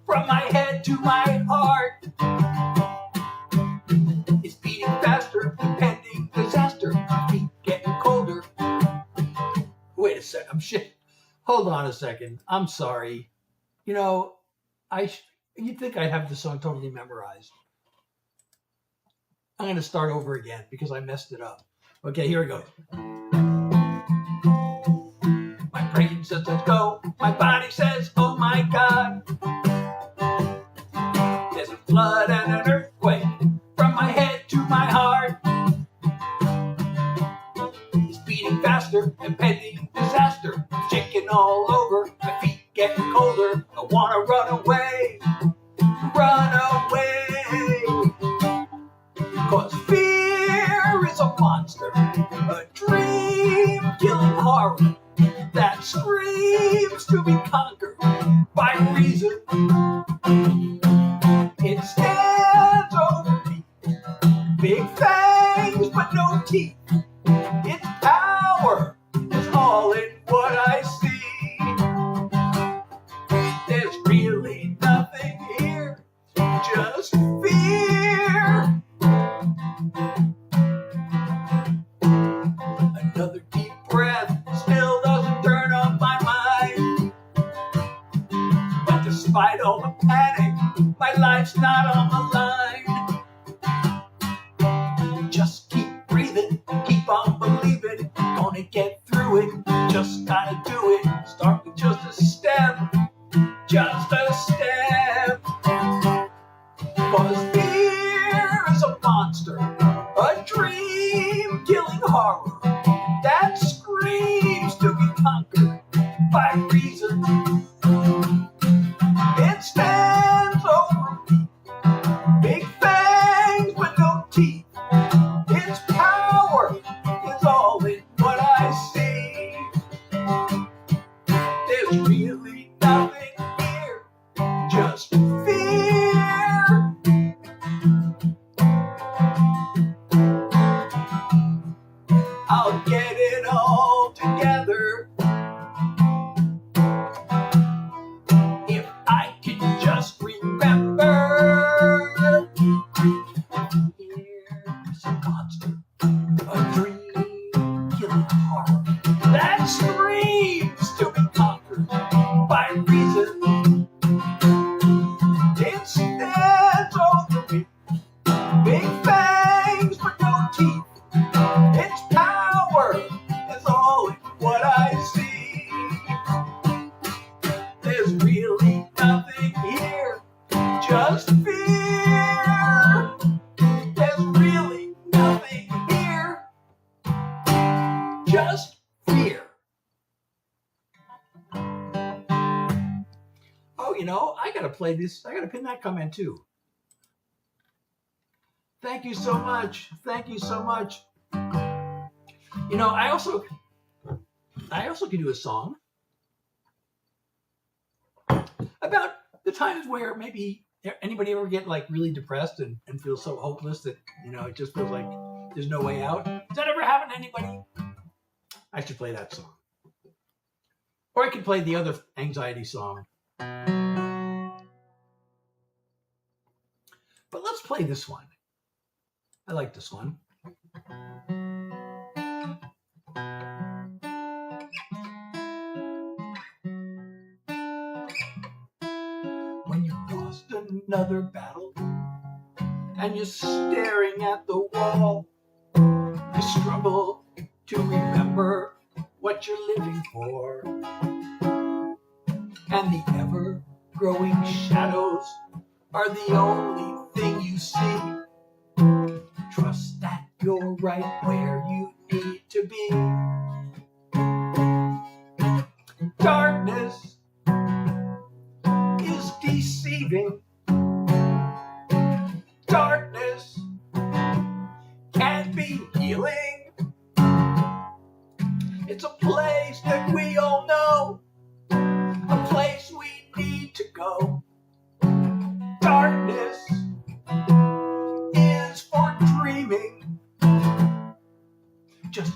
from my head to my heart. Hold on a second. I'm sorry. You know, you'd think I'd have the song totally memorized. I'm going to start over again because I messed it up. Okay, here we go. My brain says let's go. My body says, oh my God. There's a flood and an earthquake from my head to my heart. It's beating faster, impending disaster. Shaking all over, my feet getting colder. I want to run away. Run away. 'Cause fear is a monster, a dream-killing horror that screams to be conquered by reason. It stands over me, big fangs but no teeth. Its power is all in what I see. There's really nothing here, just fear. Another deep breath still doesn't turn on my mind. But despite all the panic, my life's not on the line. Just keep breathing, keep on believing. Gonna get through it, just gotta do it. Start with just a step, just a step. 'Cause fear is a monster, a dream-killing horror that screams to be conquered by reason. It stands over me, big fangs but no teeth. Its power is all in what I see. There's really nothing here, just fear. I'll get it all together if I can just remember. Here's a monster, a dream-killing horror that screams to be conquered by reason. It stands over me, big fangs but no teeth. Its power is all in what I see. There's really nothing here, just fear. There's really nothing here, just fear. Oh, you know, I gotta play this. I gotta pin that comment too. Thank you so much. Thank you so much. You know, I also can do a song about the times where maybe anybody ever get like really depressed and feel so hopeless that, you know, it just feels like there's no way out. Does that ever happen to anybody? I should play that song. Or I could play the other anxiety song. But let's play this one. I like this one. When you've lost another battle and you're staring at the wall, you struggle to remember what you're living for. And the ever-growing shadows are the only thing you see. Trust that you're right where you need to be. Darkness is deceiving. Darkness can be healing. It's a place that we all know, a place we need to go. Darkness is for dreaming. Just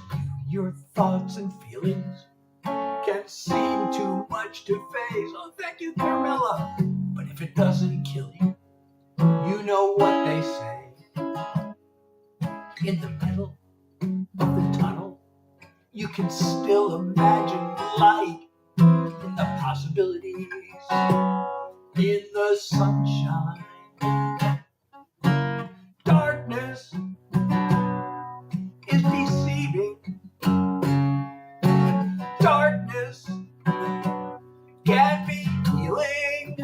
your thoughts and feelings can seem too much to face. Oh, thank you, Carmela. But if it doesn't kill you, you know what they say. In the middle of the tunnel, you can still imagine light. possibilities in the sunshine. Darkness is deceiving. Darkness can be healing.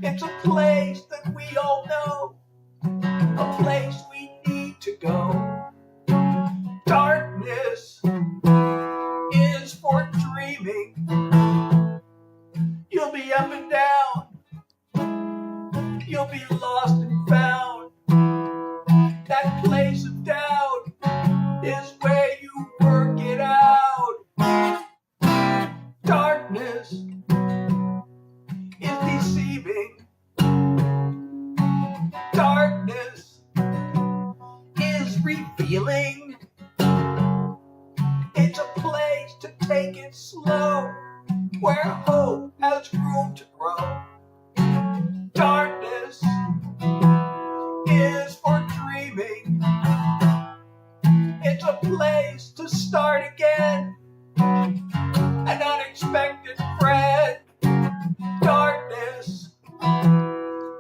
It's a place that we all know, a place we need to go. Darkness is for dreaming. You'll be up and down. You'll be lost and found. That place of doubt is where you work it out. Darkness is deceiving. Darkness is revealing. It's a place to take it slow, where hope has room to grow. Darkness is for dreaming. It's a place to start again, an unexpected friend. Darkness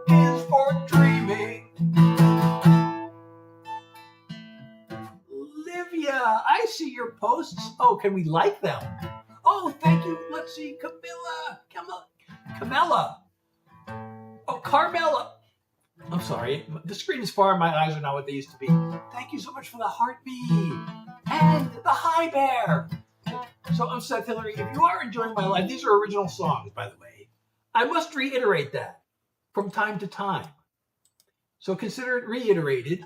is for dreaming. Livia, I see your posts. Oh, can we like them? Oh, thank you. Let's see, Camilla. Oh, Carmela. I'm sorry. The screen is far and my eyes are not what they used to be. Thank you so much for the heartbeat. And the hi bear. So I'm Seth Hillary. If you are enjoying my life, these are original songs, by the way. I must reiterate that from time to time. So consider it reiterated.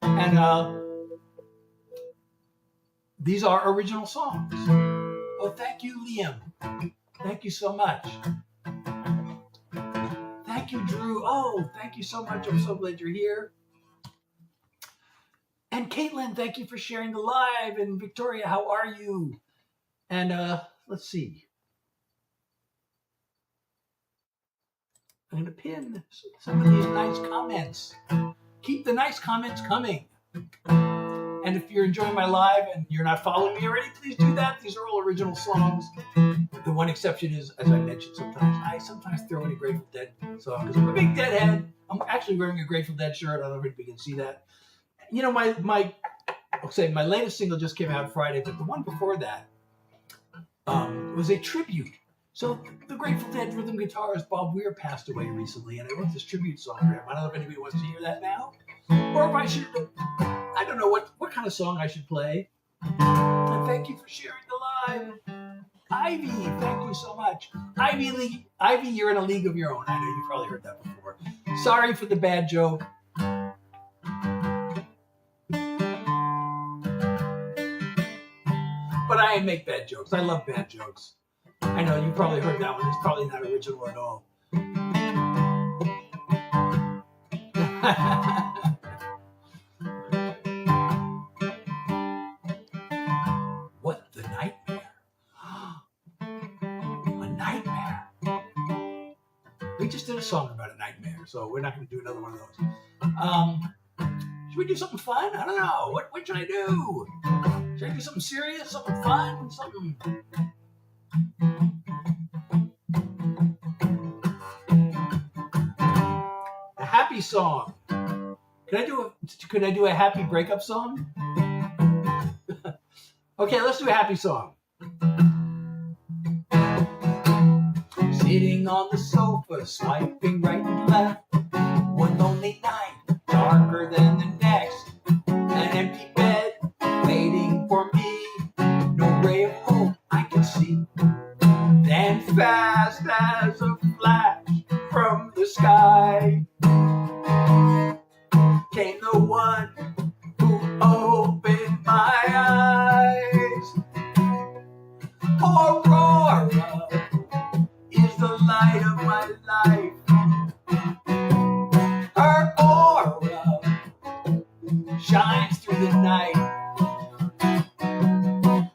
And these are original songs. Oh, thank you, Liam. Thank you so much. Thank you, Drew. Oh, thank you so much. I'm so glad you're here. And Caitlin, thank you for sharing the live. And Victoria, how are you? And let's see. I'm going to pin some of these nice comments. Keep the nice comments coming. And if you're enjoying my live and you're not following me already, please do that. These are all original songs. The one exception is, as I mentioned, I sometimes throw in a Grateful Dead song because I'm a big Deadhead. I'm actually wearing a Grateful Dead shirt. I don't know if you can see that. You know, my latest single just came out Friday, but the one before that was a tribute. So the Grateful Dead rhythm guitarist Bob Weir passed away recently, and I wrote this tribute song for him. I don't know if anybody wants to hear that now, or if I should. I don't know what kind of song I should play. And thank you for sharing the live. Ivy, thank you so much. Ivy, you're in a league of your own. I know you've probably heard that before. Sorry for the bad joke. But I make bad jokes. I love bad jokes. I know you probably heard that one. It's probably not original at all. What the nightmare? A nightmare. We just did a song about a nightmare, so we're not going to do another one of those. Should we do something fun? I don't know. What should I do? Should I do something serious? Something fun? Something... A happy song. Could I do a happy breakup song? Okay, let's do a happy song. Sitting on the sofa, swiping right and left. One lonely night, darker than the next. An empty bed, waiting for me. No ray of hope I can see. Then fast as a flash from the sky came the one who opened my eyes. Aurora is the light of my life. Her aura shines through the night.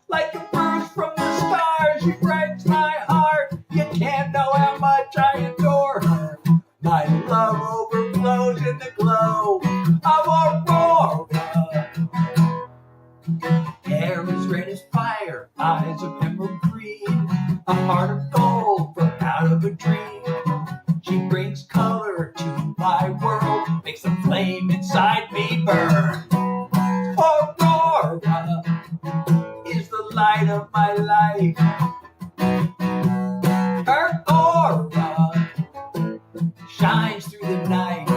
Like a bruise from the stars, she breaks my heart. You can't know how much I adore her. My love overflows in the glow of Aurora. Hair as red as fire, eyes of emerald green. heart of gold from out of a dream. She brings color to my world, makes the flame inside me burn. Aurora is the light of my life. Her aura shines through the night.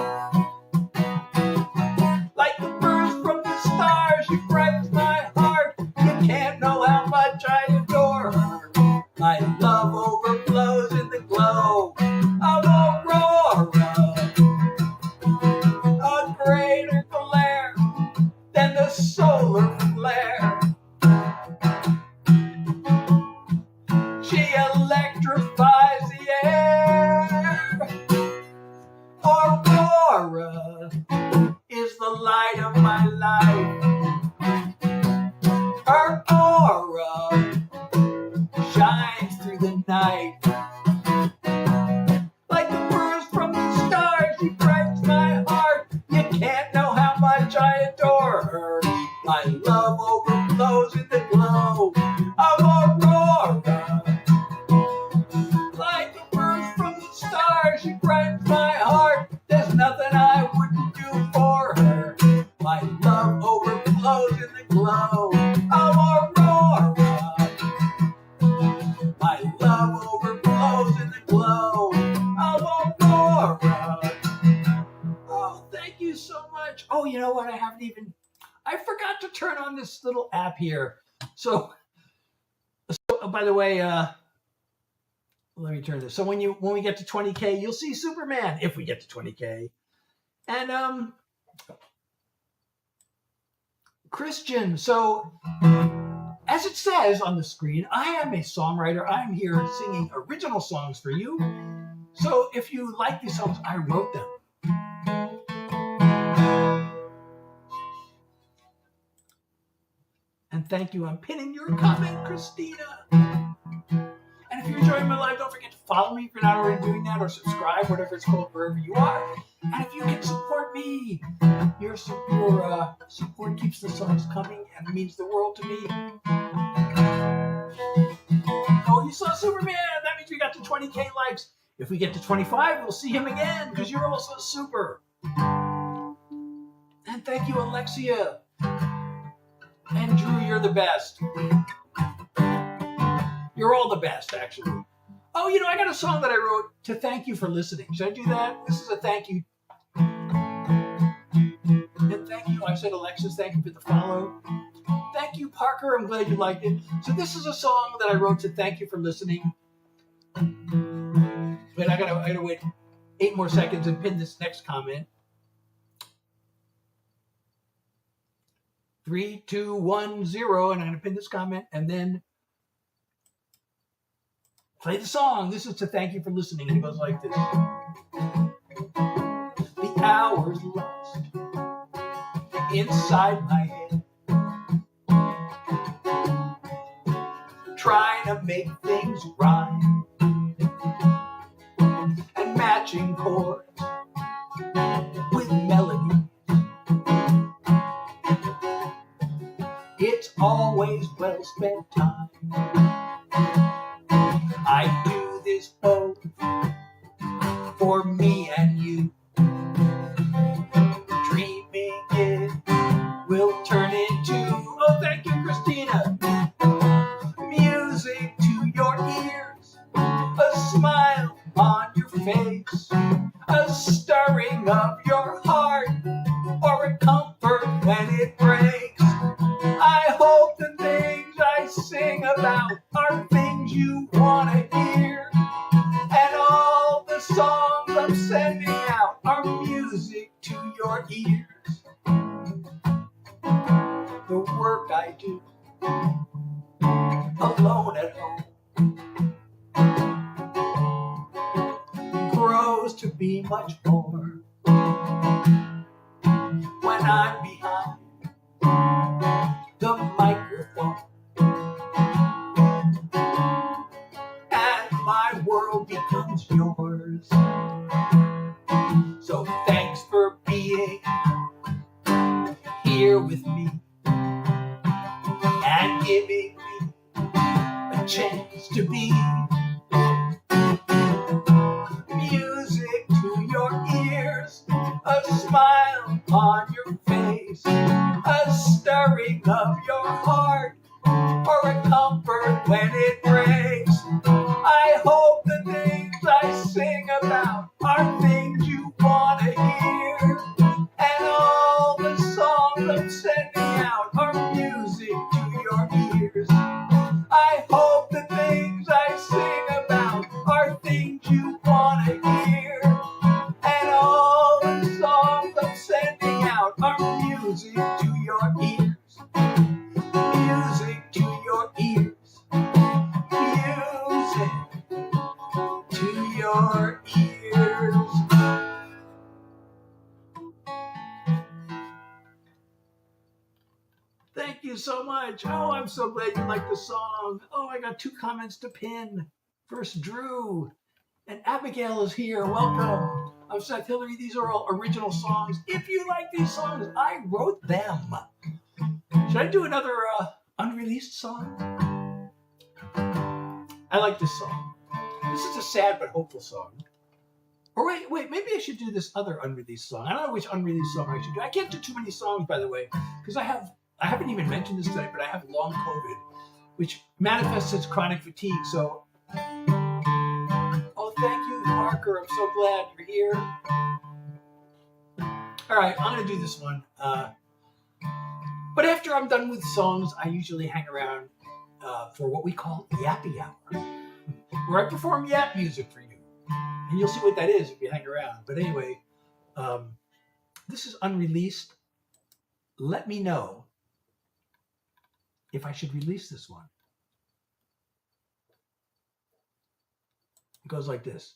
Like the burst from the stars, she brightens my heart. You can't know how much I adore her. My love overflows in the glow of Aurora. A greater glare than the solar flare. She electrifies the air. Aurora is the light of my life. Her aura shines through the night. Like the burst from the stars, she brightens my heart. You can't know how much I adore her. My love overflows in the glow of Aurora. Like the burst from the stars, she brightens my heart. There's nothing I wouldn't do for her. My love overflows in the glow of Aurora. My love overflows in the glow of Aurora. Oh, thank you so much. Oh, you know what? I forgot to turn on this little app here. So by the way, let me turn this. So when we get to 20K, you'll see Superman if we get to 20K. And Christian, so as it says on the screen, I am a songwriter. I'm here singing original songs for you. So if you like these songs, I wrote them. And thank you. I'm pinning your comment, Christina. And if you're enjoying my live, don't forget to follow me if you're not already doing that, or subscribe, whatever it's called, wherever you are. And if you can support me, your support keeps the songs coming and means the world to me. Oh, you saw Superman. That means we got to 20K likes. If we get to 25, we'll see him again because you're also super. And thank you, Alexia. And Drew, you're the best. You're all the best, actually. Oh, you know, I got a song that I wrote to thank you for listening. Should I do that? This is a thank you. And thank you. I said, Alexis, thank you for the follow. Thank you, Parker. I'm glad you liked it. So this is a song that I wrote to thank you for listening. But I gotta wait 8 more seconds and pin this next comment. 3, 2, 1, 0, and I'm gonna pin this comment and then play the song. This is to thank you for listening, and it goes like this. The hours lost inside my head, trying to make things rhyme, and matching chords with melody. It's always well spent time. I do this both for me and you. Dreaming it will turn into, oh, thank you, Christina, music to your ears, a smile on your face, a stirring of your heart, or a comfort when it breaks. I hope the things I sing about are things you want to hear, and all the songs I'm sending out are music to your ears. The work I do alone at home grows to be much more when I'm behind the microphone, and my world becomes yours. So thanks for being here with me and giving me a chance to be a smile on your face, a stirring of your heart, or a comfort when it breaks. I hope the things I sing about are things you want to hear, and all the songs I'm sending out are music to your ears. I hope the things I sing about are things you want to hear, and all the songs I'm sending out are music to your ears. Music to your ears. Music to your ears. Thank you so much. Oh, I'm so glad you like the song. Oh, I got 2 comments to pin. First, Drew. And Abigail is here. Welcome. I'm Seth Hillary. These are all original songs. If you like these songs, I wrote them. Should I do another unreleased song? I like this song. This is a sad but hopeful song. Or wait, maybe I should do this other unreleased song. I don't know which unreleased song I should do. I can't do too many songs, by the way, because I haven't even mentioned this today, but I have long COVID, which manifests as chronic fatigue. So, oh, thank you, Parker. I'm so glad you're here. All right, I'm going to do this one. But after I'm done with songs, I usually hang around for what we call Yappy Hour, where I perform yap music for you. And you'll see what that is if you hang around. But anyway, this is unreleased. Let me know if I should release this one. It goes like this.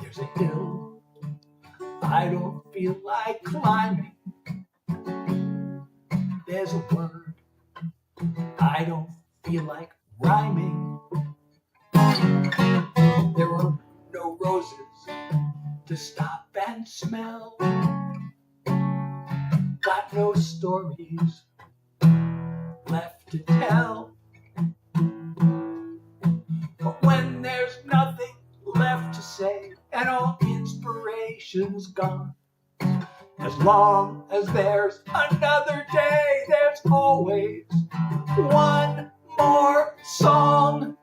There's a hill I don't feel like climbing. There's a word I don't feel like rhyming. There are no roses to stop and smell. Got no stories left to tell. But when there's nothing left to say and all inspiration's gone, as long as there's another day, there's always one more song.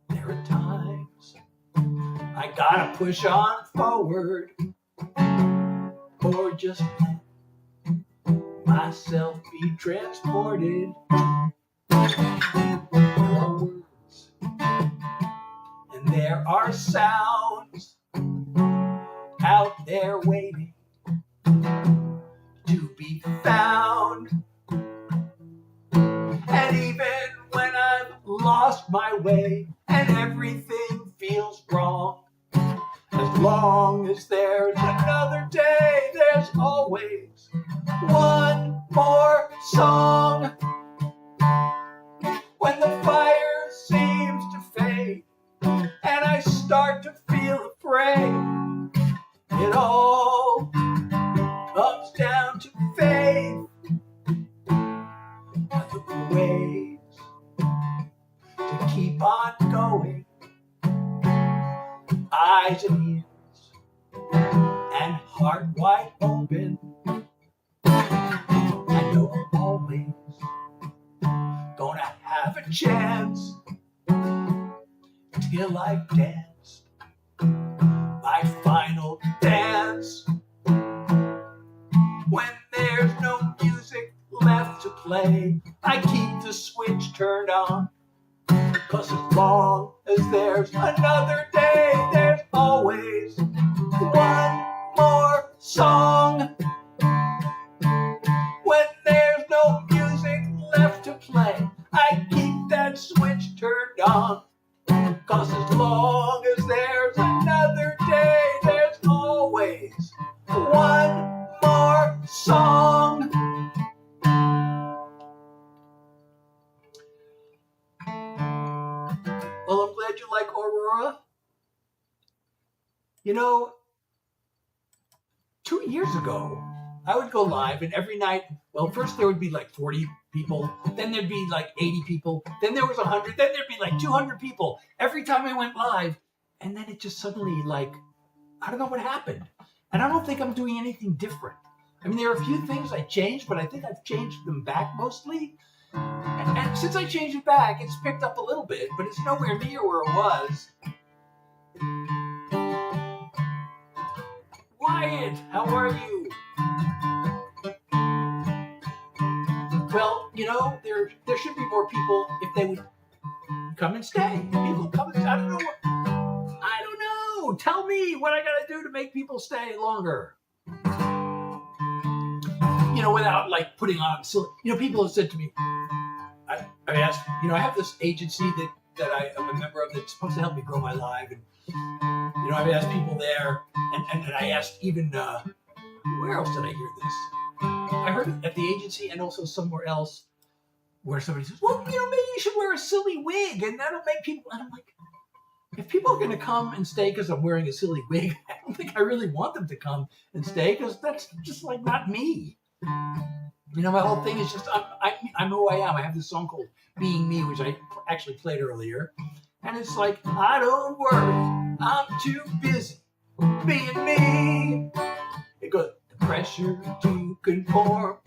There are times I gotta push on forward, or just let myself be transported. There are words and there are sounds out there waiting to be found. And even when I've lost my way and everything feels wrong, as long as there's another day, there's always one more song. When the fire seems to fade and I start to feel afraid, it all comes down to faith. I look for ways to keep on going. Eyes and ears and heart wide open. I know I'm always gonna have a chance till I've danced my final dance. When there's no music left to play, I keep the switch turned on. 'Cause as long as there's another day, there's always one more song. When there's no music left to play, I keep that switch turned on. 'Cause as long as there's another day, there's always one more song. Well, I'm glad you like Aurora. You know, 2 years ago, I would go live, and every night, well, first there would be like 40 people. Then there'd be like 80 people. Then there was 100. Then there'd be like 200 people every time I went live. And then it just suddenly like, I don't know what happened. And I don't think I'm doing anything different. I mean, there are a few things I changed, but I think I've changed them back mostly. And since I changed it back, it's picked up a little bit, but it's nowhere near where it was. Wyatt, how are you? Well, you know, there should be more people if they would come and stay. People come and stay. I don't know. Tell me what I gotta do to make people stay longer. You know, without like putting on silly. You know, people have said to me, I asked, you know, I have this agency that I am a member of that's supposed to help me grow my live, and you know, I've asked people there, and I asked even where else did I hear this? I heard it at the agency and also somewhere else where somebody says, well, you know, maybe you should wear a silly wig and that'll make people. And I'm like, if people are going to come and stay because I'm wearing a silly wig, I don't think I really want them to come and stay because that's just like not me. You know, my whole thing is just, I'm who I am. I have this song called Being Me, which I actually played earlier. And it's like, I don't worry, I'm too busy being me. It goes, the pressure to conform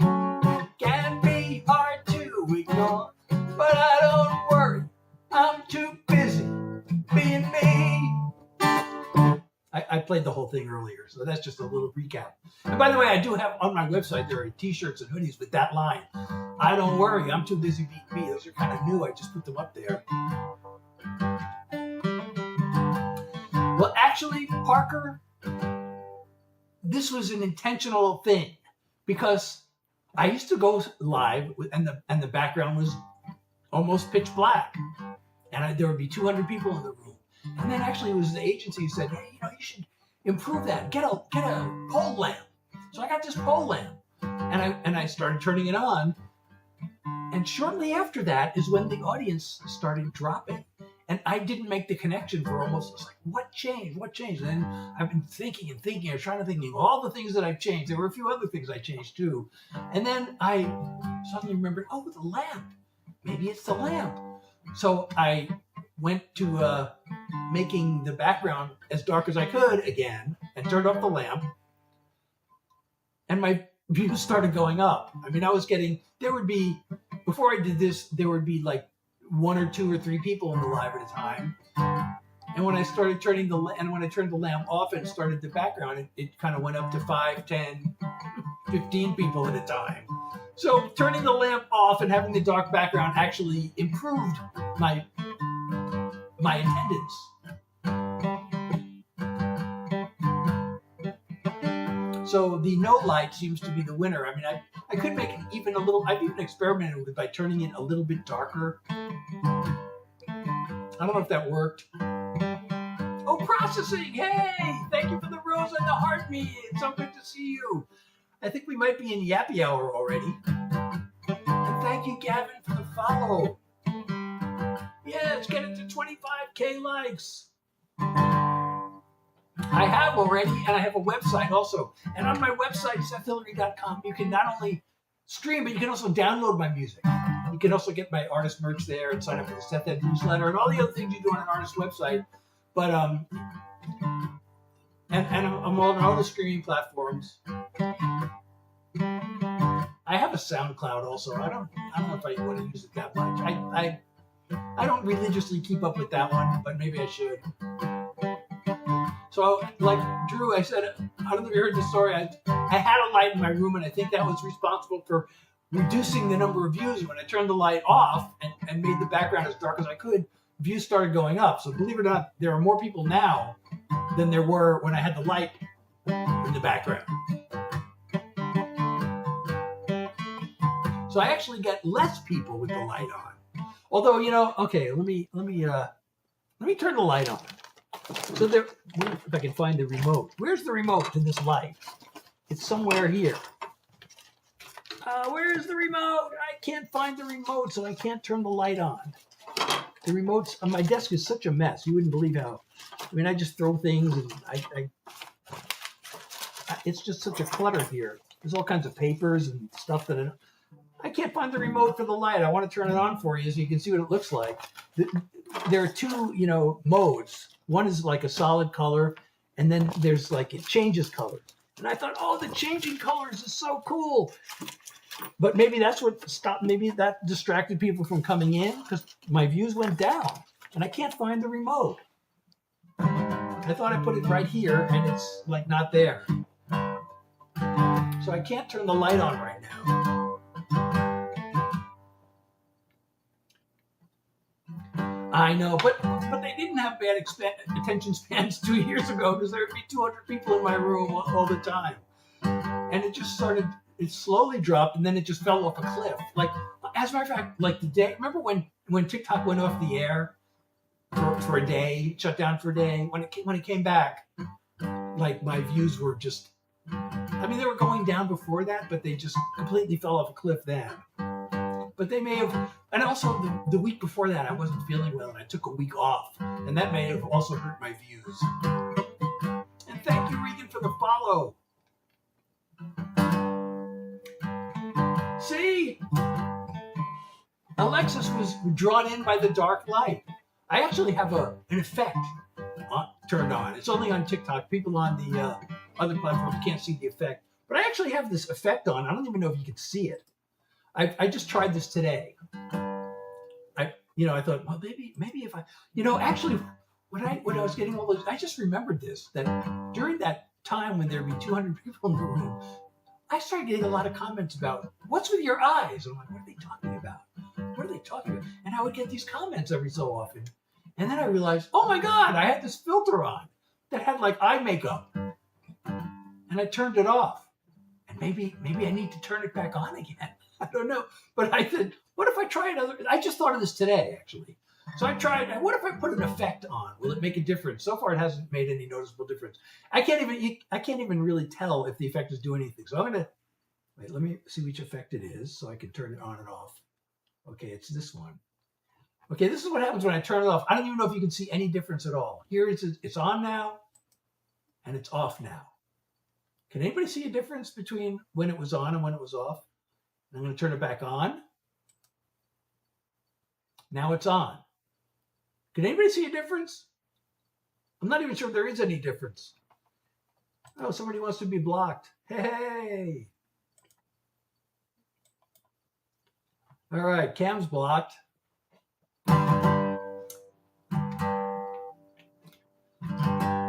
can be hard to ignore. But I don't worry, I'm too busy being me. I played the whole thing earlier, so that's just a little recap. And by the way, I do have on my website, there are t-shirts and hoodies with that line. I don't worry, I'm too busy being me. Those are kind of new. I just put them up there. Well, actually, Parker, this was an intentional thing because I used to go live and the background was almost pitch black. And there would be 200 people in the room. And then actually it was the agency who said, hey, you know, you should improve that. Get a pole lamp. So I got this pole lamp and I started turning it on. And shortly after that is when the audience started dropping. And I didn't make the connection for almost, I was like, what changed? What changed? And then I've been thinking and thinking, I was trying to think of all the things that I've changed. There were a few other things I changed too. And then I suddenly remembered, oh, the lamp. Maybe it's the lamp. So I went to making the background as dark as I could again and turned off the lamp. And my views started going up. I mean, before I did this, there would be like 1 or 2 or 3 people in the live at a time. And when I started when I turned the lamp off and started the background, it kind of went up to 5, 10, 15 people at a time. So turning the lamp off and having the dark background actually improved my attendance. So the no light seems to be the winner. I mean, I could make it even a little, I've even experimented with it by turning it a little bit darker. I don't know if that worked. Oh, processing, hey, thank you for the rose and the heart me. It's so good to see you. I think we might be in Yappy Hour already. And thank you, Gavin, for the follow. Yeah, let's get it to 25K likes. I have already, and I have a website also. And on my website, SethHillary.com, you can not only stream, but you can also download my music. You can also get my artist merch there and sign up for the Seth Ed newsletter and all the other things you do on an artist website. But and I'm on all the streaming platforms. I have a SoundCloud also. I don't know if I want to use it that much. I don't religiously keep up with that one, but maybe I should. So, like Drew, I said, I don't know if you heard the story. I had a light in my room, and I think that was responsible for reducing the number of views. When I turned the light off and made the background as dark as I could, views started going up. So believe it or not, there are more people now than there were when I had the light in the background. So I actually get less people with the light on. Although, you know, okay, let me turn the light on. So there, if I can find the remote. Where's the remote to this light? It's somewhere here. Where's the remote? I can't find the remote, so I can't turn the light on. The remote's on my desk is such a mess. You wouldn't believe how. I mean, I just throw things, and it's just such a clutter here. There's all kinds of papers and stuff that I can't find the remote for the light. I want to turn it on for you so you can see what it looks like. There are two, modes. One is like a solid color, and then there's like it changes colors. And I thought, oh, the changing colors is so cool. But maybe that's what stopped. Maybe that distracted people from coming in because my views went down, and I can't find the remote. I thought I put it right here, and it's like not there. So I can't turn the light on right now. I know, but they didn't have bad attention spans 2 years ago because there would be 200 people in my room all the time. And it just started, it slowly dropped, and then it just fell off a cliff. Like, as a matter of fact, like the day, remember when TikTok went off the air for a day, shut down for a day? When it came back, like my views were just, I mean, they were going down before that, but they just completely fell off a cliff then. But they may have, and also the week before that, I wasn't feeling well, and I took a week off, and that may have also hurt my views. And thank you, Regan, for the follow. See? Alexis was drawn in by the dark light. I actually have an effect turned on. It's only on TikTok. People on the other platforms can't see the effect. But I actually have this effect on. I don't even know if you can see it. I just tried this today. I thought, well, maybe if I, actually, when I was getting all those, I just remembered this, that during that time when there'd be 200 people in the room, I started getting a lot of comments about, what's with your eyes? I'm like, what are they talking about? What are they talking about? And I would get these comments every so often. And then I realized, oh my God, I had this filter on that had like eye makeup. And I turned it off. And maybe I need to turn it back on again. I don't know. But I said, what if I try another? I just thought of this today, actually. So I tried, what if I put an effect on? Will it make a difference? So far, it hasn't made any noticeable difference. I can't even really tell if the effect is doing anything. So I'm going to, wait, let me see which effect it is so I can turn it on and off. Okay, it's this one. Okay, this is what happens when I turn it off. I don't even know if you can see any difference at all. Here it's on now, and it's off now. Can anybody see a difference between when it was on and when it was off? I'm going to turn it back on. Now it's on. Can anybody see a difference? I'm not even sure if there is any difference. Oh, somebody wants to be blocked. Hey. All right, Cam's blocked.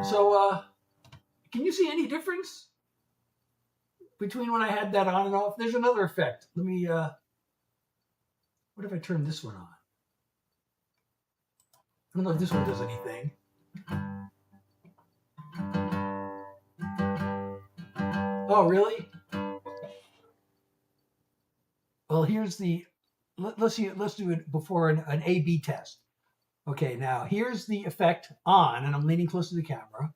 So, can you see any difference between when I had that on and off? There's another effect. Let me, what if I turn this one on? I don't know if this one does anything. Oh, really? Well, here's the, let's do it before an A/B test. Okay, now here's the effect on, and I'm leaning close to the camera.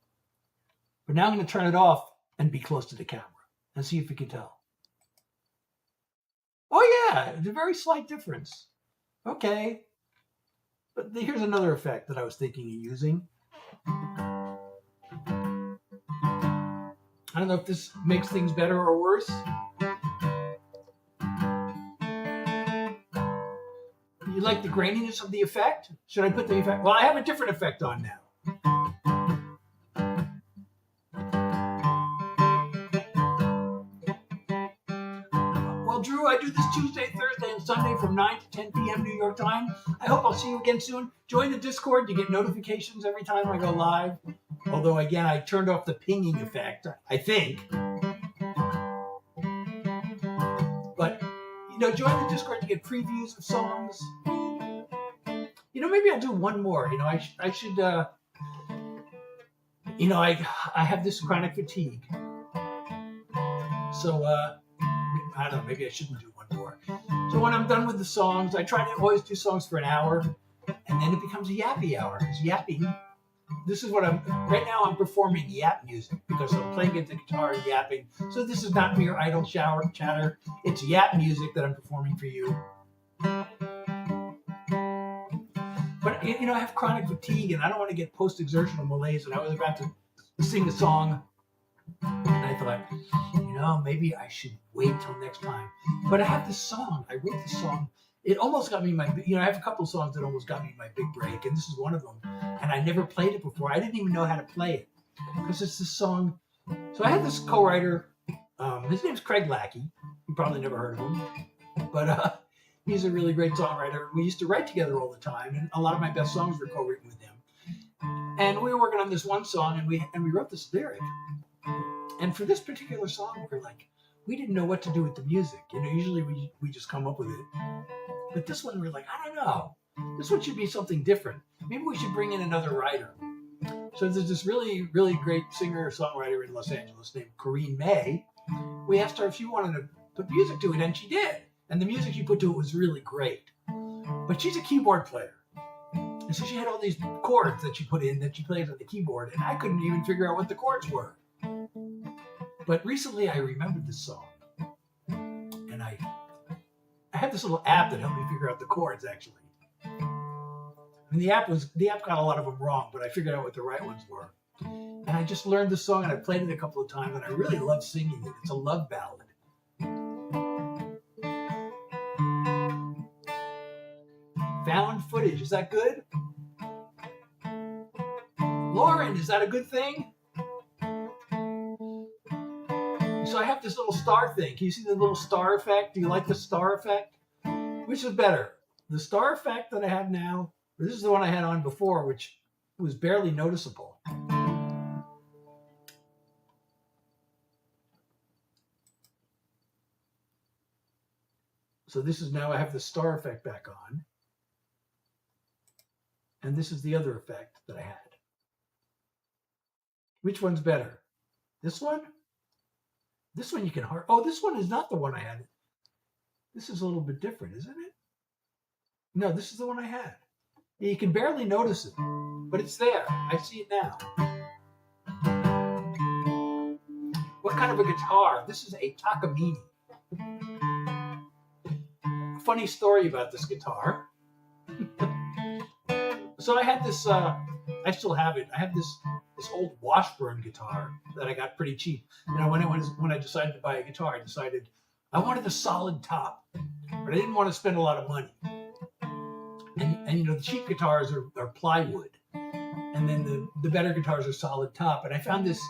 But now I'm going to turn it off and be close to the camera and see if you can tell. Oh yeah, it's a very slight difference. Okay. But here's another effect that I was thinking of using. I don't know if this makes things better or worse. You like the graininess of the effect? Should I put the effect? Well, I have a different effect on now. Well, Drew, I do this Tuesday, Thursday, and Sunday from 9 to 10 p.m. New York time. I hope I'll see you again soon. Join the Discord to get notifications every time I go live. Although, again, I turned off the pinging effect, I think. But, join the Discord to get previews of songs. Maybe I'll do one more. I should, I have this chronic fatigue. So, I don't know, maybe I shouldn't do one more. So when I'm done with the songs, I try to always do songs for an hour, and then it becomes a yappy hour. Because yapping, this is what right now I'm performing yap music because I'm playing the guitar and yapping. So this is not mere idle chatter. It's yap music that I'm performing for you. But, I have chronic fatigue, and I don't want to get post-exertional malaise, and I was about to sing a song And I thought, maybe I should wait till next time. But I have this song. I wrote this song. It almost got me I have a couple of songs that almost got me my big break, and this is one of them. And I never played it before. I didn't even know how to play it because it's this song. So I had this co-writer. His name's Craig Lackey. You probably never heard of him, but he's a really great songwriter. We used to write together all the time, and a lot of my best songs were co-written with him. And we were working on this one song, and we wrote this lyric. And for this particular song, we didn't know what to do with the music. Usually we just come up with it. But this one, we're like, I don't know. This one should be something different. Maybe we should bring in another writer. So there's this really, really great singer-songwriter in Los Angeles named Corinne May. We asked her if she wanted to put music to it, and she did. And the music she put to it was really great. But she's a keyboard player. And so she had all these chords that she put in that she plays on the keyboard, and I couldn't even figure out what the chords were. But recently I remembered this song. And I had this little app that helped me figure out the chords, actually. And the app got a lot of them wrong, but I figured out what the right ones were. And I just learned the song, and I played it a couple of times, and I really love singing it. It's a love ballad. Found footage, is that good? Lauren, is that a good thing? So I have this little star thing. Can you see the little star effect? Do you like the star effect? Which is better? The star effect that I have now, or this is the one I had on before, which was barely noticeable. So this is now I have the star effect back on. And this is the other effect that I had. Which one's better? This one? This one you can this one is not the one I had. This is a little bit different, isn't it? No, this is the one I had. You can barely notice it, but it's there. I see it now. What kind of a guitar? This is a Takamine. Funny story about this guitar. So I had this, I still have it. I have this old Washburn guitar that I got pretty cheap. When I decided to buy a guitar, I decided I wanted a solid top, but I didn't want to spend a lot of money. And the cheap guitars are plywood, and then the better guitars are solid top. And I found this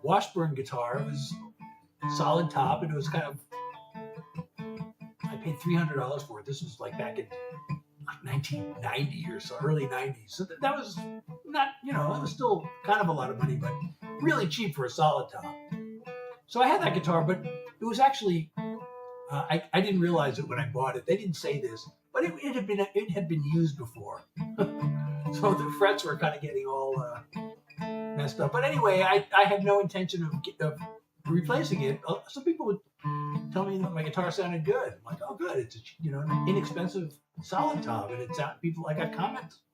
Washburn guitar. It was solid top, and it was kind of, I paid $300 for it. This was like back in 1990 or so, early 90s. So that was not, it was still kind of a lot of money, but really cheap for a solid top. So I had that guitar, but it was actually, I didn't realize it when I bought it. They didn't say this, but it had been used before. So the frets were kind of getting all messed up. But anyway, I had no intention of replacing it. Some people would tell me that my guitar sounded good. I'm like, oh, good. It's an inexpensive solid top, and I got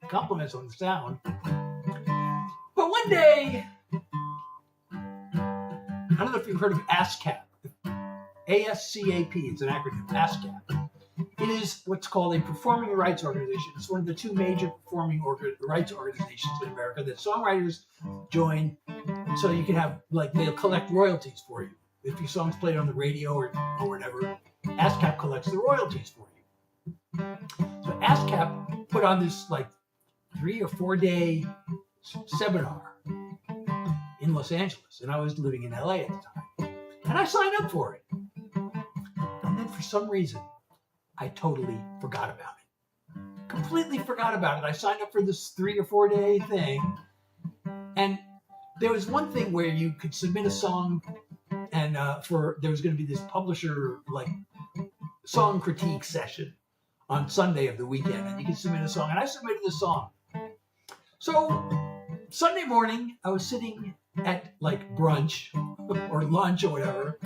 compliments on the sound. But one day, I don't know if you've heard of ASCAP. ASCAP. It's an acronym. ASCAP. It is what's called a performing rights organization. It's one of the two major performing rights organizations in America that songwriters join, so you can have, they'll collect royalties for you. If your song's played on the radio or whatever, ASCAP collects the royalties for you. So ASCAP put on this 3 or 4 day seminar in Los Angeles, and I was living in LA at the time. And I signed up for it. And then for some reason, I totally forgot about it. Completely forgot about it. I signed up for this 3 or 4 day thing. And there was one thing where you could submit a song, and there was going to be this publisher song critique session on Sunday of the weekend, and you could submit a song. And I submitted the song. So Sunday morning, I was sitting at brunch or lunch or whatever,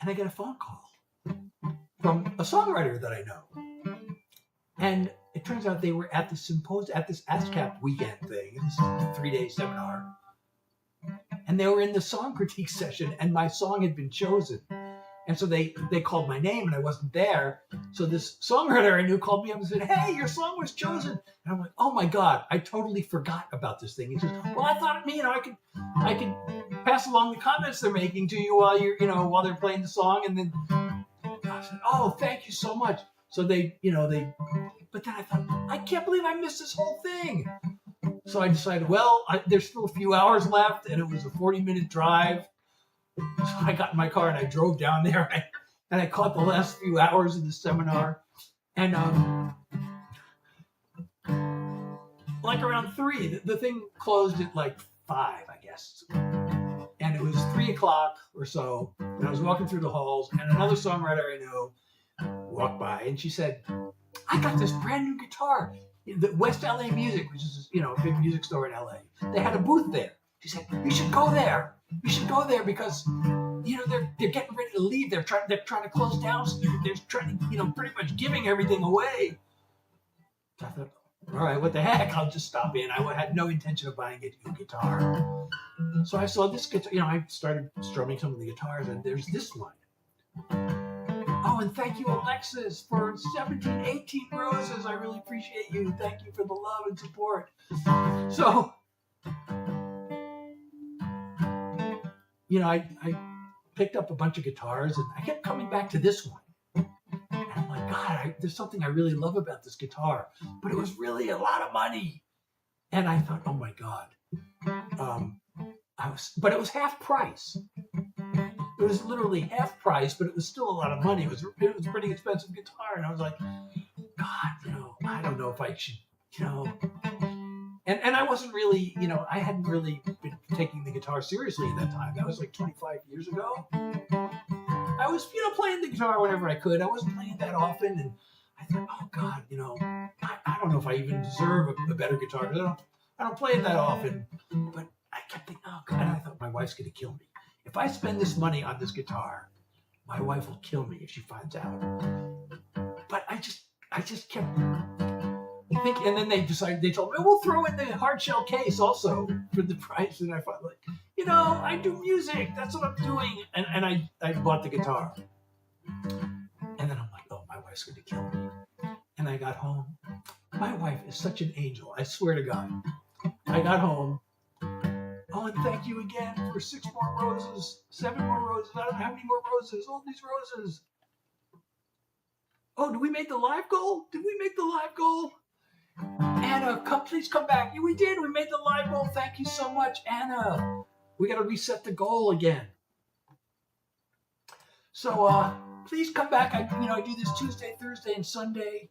and I get a phone call from a songwriter that I know. And it turns out they were at the symposium, at this ASCAP weekend thing, this 3-day seminar. And they were in the song critique session, and my song had been chosen. And so they called my name, and I wasn't there. So this songwriter I knew called me up and said, "Hey, your song was chosen." And I'm like, "Oh my God, I totally forgot about this thing." He says, "Well, I thought I could pass along the comments they're making to you while you're, while they're playing the song. And then I said, oh, thank you so much. So they, but then I thought, I can't believe I missed this whole thing. So I decided, well, there's still a few hours left, and it was a 40-minute drive. So I got in my car and I drove down there, and I caught the last few hours of the seminar. And like around 3, the thing closed at like 5, I guess. And it was 3 o'clock or so, and I was walking through the halls, and another songwriter I know walked by, and she said, I got this brand new guitar. The West LA Music, which is, a big music store in LA. They had a booth there. She said, you should go there. You should go there because, they're getting ready to leave. They're trying to close down. So they're trying to, pretty much giving everything away. So I thought, all right, what the heck? I'll just stop in. I had no intention of buying a new guitar. So I saw this guitar, I started strumming some of the guitars, and there's this one. Oh, and thank you, Alexis, for 18 roses. I really appreciate you. Thank you for the love and support. So, I picked up a bunch of guitars, and I kept coming back to this one. And I'm like, God, there's something I really love about this guitar, but it was really a lot of money. And I thought, oh my God. But it was half price. It was literally half price, but it was still a lot of money. It was a pretty expensive guitar. And I was like, God, I don't know if I should, And I wasn't really, I hadn't really been taking the guitar seriously at that time. That was like 25 years ago. I was, playing the guitar whenever I could. I wasn't playing that often. And I thought, oh God, I don't know if I even deserve a better guitar. I don't play it that often. But I kept thinking, oh God, I thought my wife's going to kill me. If I spend this money on this guitar, my wife will kill me if she finds out. But I just kept thinking, and then they told me, we'll throw in the hard shell case also for the price. And I thought, I do music. That's what I'm doing. And I bought the guitar. And then I'm like, oh, my wife's going to kill me. And I got home. My wife is such an angel. I swear to God. I got home. Oh, and thank you again for 6 more roses, 7 more roses. I don't know how many more roses. All these roses. Oh, did we make the live goal? Anna, please come back. Yeah, we did. We made the live goal. Thank you so much, Anna. We got to reset the goal again. So please come back. I do this Tuesday, Thursday, and Sunday.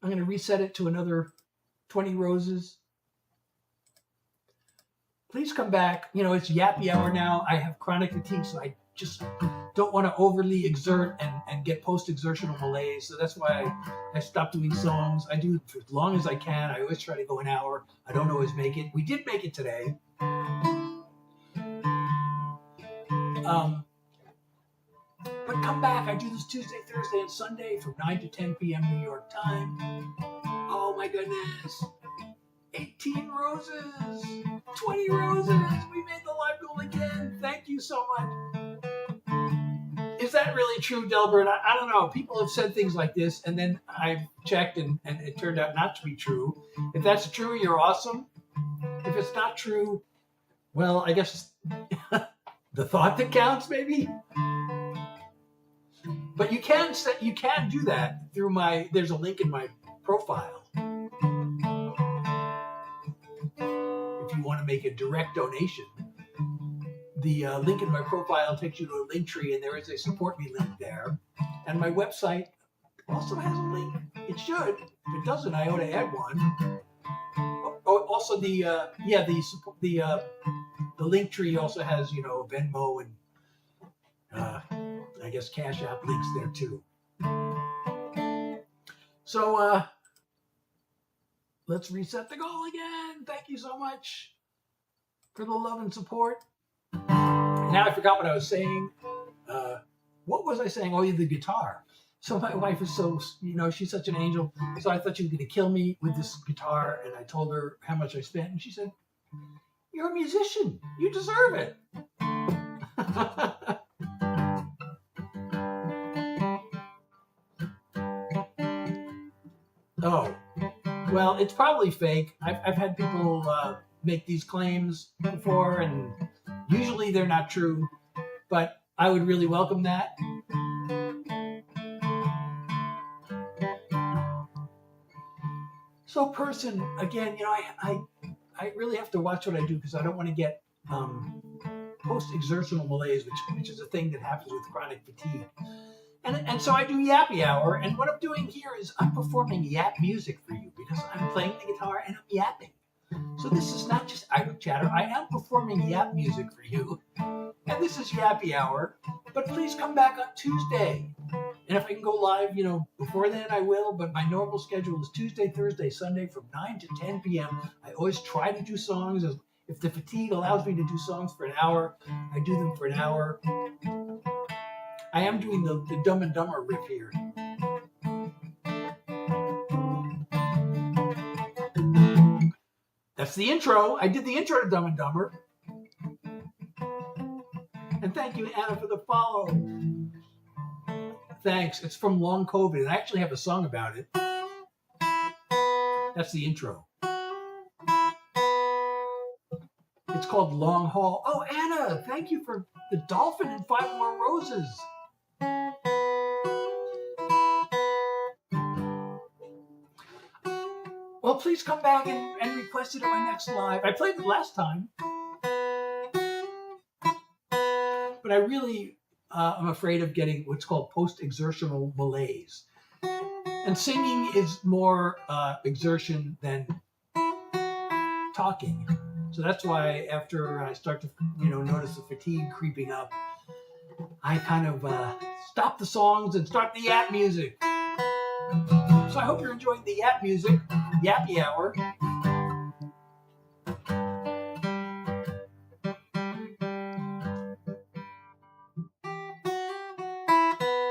I'm going to reset it to another 20 roses. Please come back. It's yappy hour now. I have chronic fatigue, so I just don't want to overly exert and get post-exertional malaise. So that's why I stopped doing songs. I do for as long as I can. I always try to go an hour. I don't always make it. We did make it today. But come back. I do this Tuesday, Thursday, and Sunday from 9 to 10 p.m. New York time. Oh my goodness. 18 roses, 20 roses. We made the live goal again. Thank you so much. Is that really true, Delbert? I don't know. People have said things like this, and then I've checked, and it turned out not to be true. If that's true, you're awesome. If it's not true, well, I guess the thought that counts, maybe. But you can do that through there's a link in my profile. If you want to make a direct donation, the link in my profile takes you to a link tree, and there is a support me link there. And my website also has a link. It should. If it doesn't, I ought to add one. Oh, also the link tree also has Venmo and I guess Cash App links there too. So let's reset the goal again. Thank you so much for the love and support. Now I forgot what I was saying. What was I saying? Oh, yeah, the guitar. So my wife is so, she's such an angel. So I thought she was going to kill me with this guitar. And I told her how much I spent. And she said, you're a musician. You deserve it. Oh, well, it's probably fake. I've had people make these claims before, and Usually they're not true, but I would really welcome that. So person, again, I really have to watch what I do because I don't want to get post-exertional malaise, which is a thing that happens with chronic fatigue. And so I do Yappy Hour, and what I'm doing here is I'm performing yap music for you because I'm playing the guitar and I'm yapping. So this is not just idle chatter. I am performing yap music for you, and this is Yappy Hour. But please come back on Tuesday. And if I can go live, before then I will, but my normal schedule is Tuesday, Thursday, Sunday from 9 to 10 p.m. I always try to do songs. If the fatigue allows me to do songs for an hour, I do them for an hour. I am doing the Dumb and Dumber riff here. That's the intro. I did the intro to Dumb and Dumber. And thank you, Anna, for the follow. Thanks. It's from Long COVID. And I actually have a song about it. That's the intro. It's called Long Haul. Oh, Anna, thank you for the dolphin and 5 more roses. Well, please come back and request it at my next live. I played it last time. But I really am afraid of getting what's called post-exertional malaise. And singing is more exertion than talking. So that's why after I start to, notice the fatigue creeping up, I kind of stop the songs and start the yap music. So I hope you're enjoying the yap music, Yappy Hour.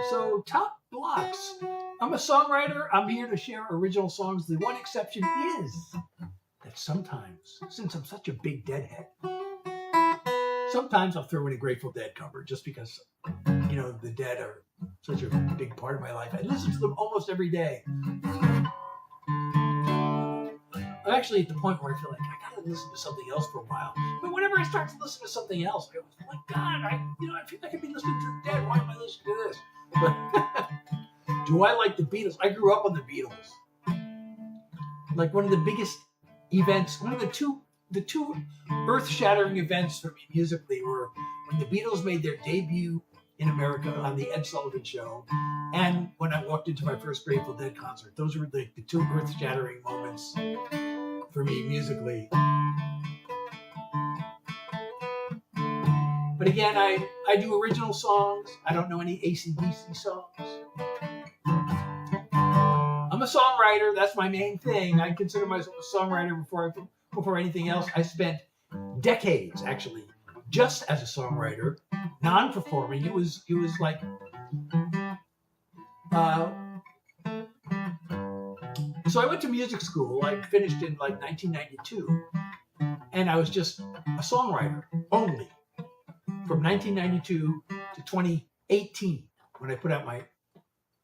So top blocks. I'm a songwriter. I'm here to share original songs. The one exception is that sometimes, since I'm such a big Deadhead, sometimes I'll throw in a Grateful Dead cover just because, the Dead are such a big part of my life. I listen to them almost every day. I'm actually at the point where I feel like I gotta listen to something else for a while. But whenever I start to listen to something else, I go, oh my God, I feel like I could be listening to the Dead. Why am I listening to this? But do I like the Beatles? I grew up on the Beatles. Like one of the biggest events, one of the two earth-shattering events for me musically were when the Beatles made their debut in America on the Ed Sullivan Show, and when I walked into my first Grateful Dead concert. Those were the two earth-shattering moments for me musically. But again, I do original songs. I don't know any AC/DC songs. I'm a songwriter. That's my main thing. I consider myself a songwriter before anything else. I spent decades, actually, just as a songwriter, non-performing. It was like so I went to music school. I finished in like 1992, and I was just a songwriter only from 1992 to 2018 when I put out my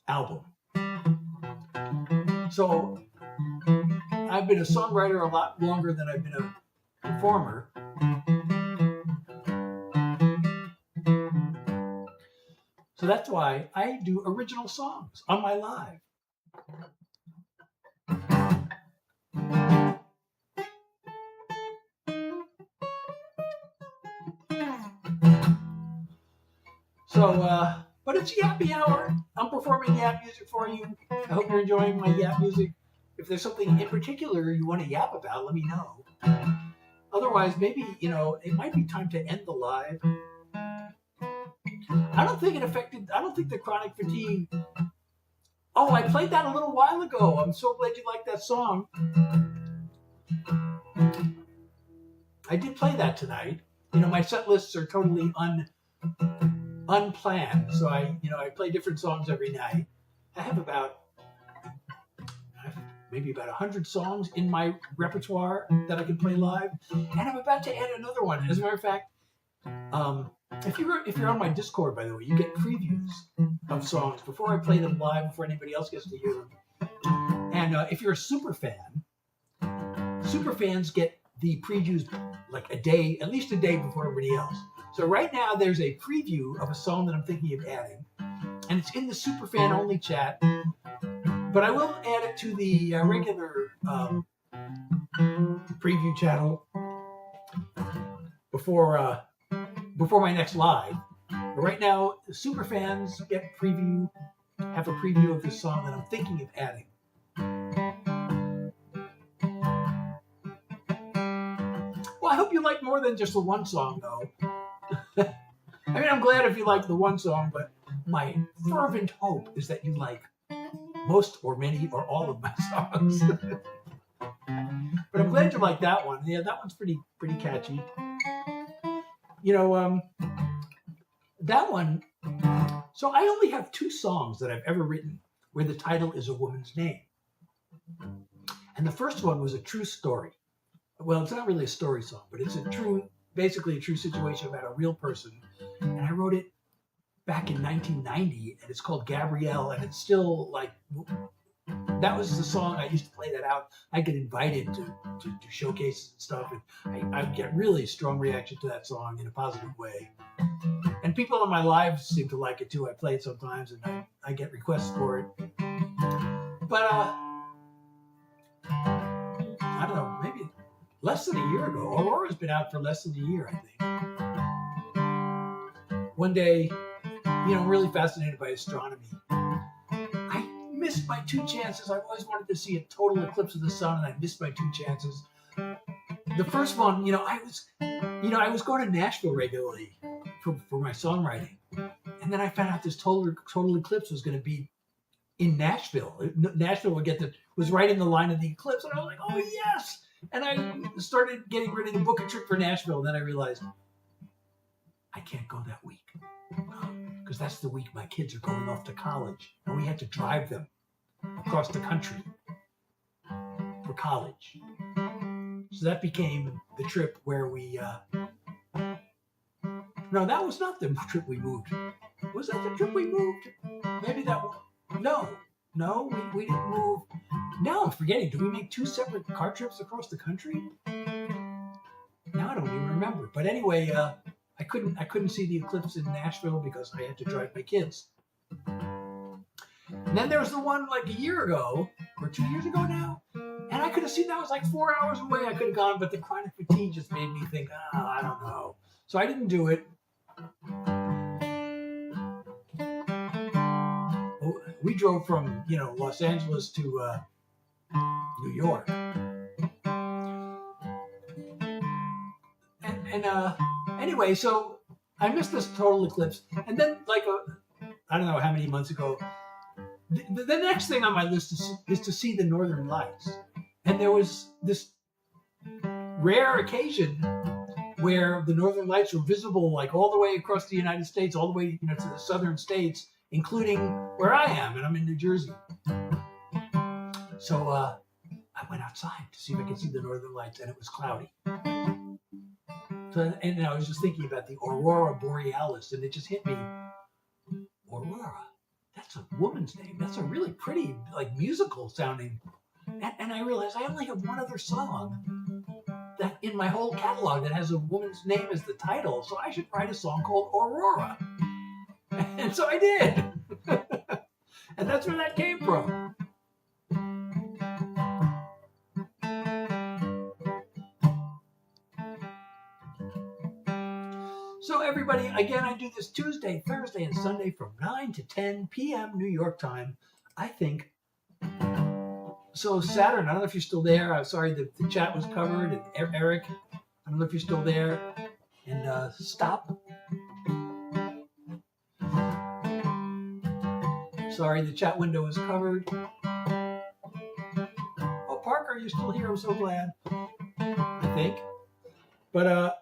album. So I've been a songwriter a lot longer than I've been a performer. So that's why I do original songs on my live. So, but it's Yappy Hour. I'm performing yap music for you. I hope you're enjoying my yap music. If there's something in particular you want to yap about, let me know. Otherwise, maybe, it might be time to end the live. I don't think the chronic fatigue. Oh, I played that a little while ago. I'm so glad you liked that song. I did play that tonight. My set lists are totally unplanned. So I play different songs every night. I have maybe about 100 songs in my repertoire that I can play live. And I'm about to add another one. As a matter of fact, if you're on my Discord, by the way, you get previews of songs before I play them live, before anybody else gets to hear them. And if you're a super fans get the previews like a day, at least a day before everybody else. So right now there's a preview of a song that I'm thinking of adding, and it's in the Superfan only chat. But I will add it to the regular preview channel before my next live. But right now, the Superfans have a preview of this song that I'm thinking of adding. Well, I hope you like more than just the one song, though. I mean, I'm glad if you like the one song, but my fervent hope is that you like most or many or all of my songs. But I'm glad you like that one. Yeah, that one's pretty catchy. That one. So I only have 2 songs that I've ever written where the title is a woman's name. And the first one was a true story. Well, it's not really a story song, but it's basically a true situation about a real person. And I wrote it back in 1990, and it's called Gabrielle, and it's still like, that was the song. I used to play that out. I get invited to showcases and stuff, and I get really strong reaction to that song in a positive way. And people in my lives seem to like it too. I play it sometimes, and I get requests for it. But I don't know, maybe less than a year ago. Aurora's been out for less than a year, I think. One day, I'm really fascinated by astronomy. I missed my 2 chances. I always wanted to see a total eclipse of the sun, and I missed my 2 chances. The first one, I was going to Nashville regularly for my songwriting, and then I found out this total eclipse was going to be in Nashville. Nashville was right in the line of the eclipse, and I was like, oh yes! And I started getting ready to book a trip for Nashville, and then I realized I can't go that week because that's the week my kids are going off to college, and we had to drive them across the country for college. So that became the trip where we. No, that was not the trip we moved. Was that the trip we moved? Maybe that was. No, we didn't move. Now I'm forgetting. Did we make 2 separate car trips across the country? Now I don't even remember. But anyway, I couldn't see the eclipse in Nashville because I had to drive my kids. And then there was the one like a year ago, or 2 years ago now, and I could have seen that was like 4 hours away. I could have gone, but the chronic fatigue just made me think, I don't know. So I didn't do it. We drove from, Los Angeles to New York. And anyway, so I missed this total eclipse. And then, like, I don't know how many months ago, the next thing on my list is to see the Northern Lights. And there was this rare occasion where the Northern Lights were visible, like, all the way across the United States, all the way, to the southern states, including where I am, and I'm in New Jersey. So I went outside to see if I could see the Northern Lights, and it was cloudy. So, and I was just thinking about the Aurora Borealis, and it just hit me. Aurora, that's a woman's name. That's a really pretty, like, musical sounding. And I realized I only have one other song that in my whole catalog that has a woman's name as the title. So I should write a song called Aurora. And so I did. And that's where that came from. So everybody, again, I do this Tuesday, Thursday, and Sunday from 9 to 10 p.m. New York time, I think. So Saturn, I don't know if you're still there. I'm sorry, the chat was covered. And Eric, I don't know if you're still there. And Stop. Sorry, the chat window is covered. Oh, Parker, you're still here. I'm so glad. I think. But,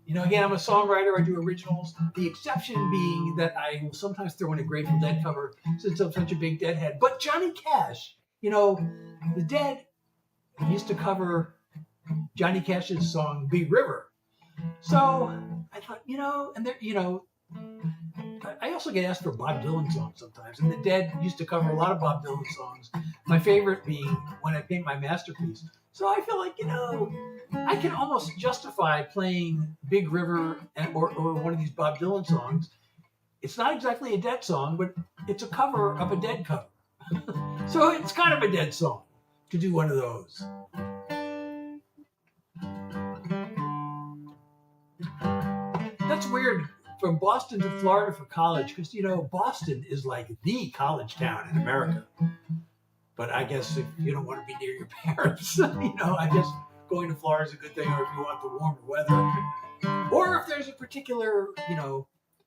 again, I'm a songwriter. I do originals. The exception being that I will sometimes throw in a Grateful Dead cover since I'm such a big Deadhead. But Johnny Cash, the Dead used to cover Johnny Cash's song Big River. So I thought, and there, I also get asked for Bob Dylan songs sometimes, and the Dead used to cover a lot of Bob Dylan songs. My favorite being When I Paint My Masterpiece. So I feel like, I can almost justify playing Big River or one of these Bob Dylan songs. It's not exactly a Dead song, but it's a cover of a Dead cover. So it's kind of a Dead song to do one of those. That's weird. From Boston to Florida for college, because Boston is like the college town in America. But I guess if you don't want to be near your parents, I guess going to Florida is a good thing, or if you want the warmer weather, or if there's a particular,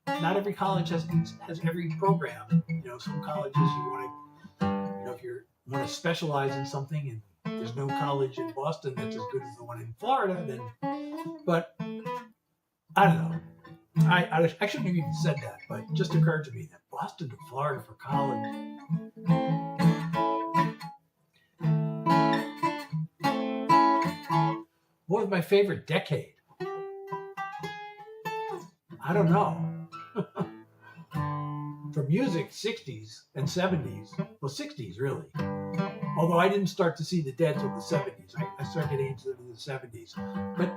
not every college has every program. Some colleges you want to, if you want to specialize in something, and there's no college in Boston that's as good as the one in Florida, then. But I don't know. I shouldn't have even said that, but it just occurred to me that Boston to Florida for college. What was my favorite decade? I don't know. For music, 60s and 70s. Well, 60s, really. Although I didn't start to see the Dead till the 70s. I started getting into them in the 70s. But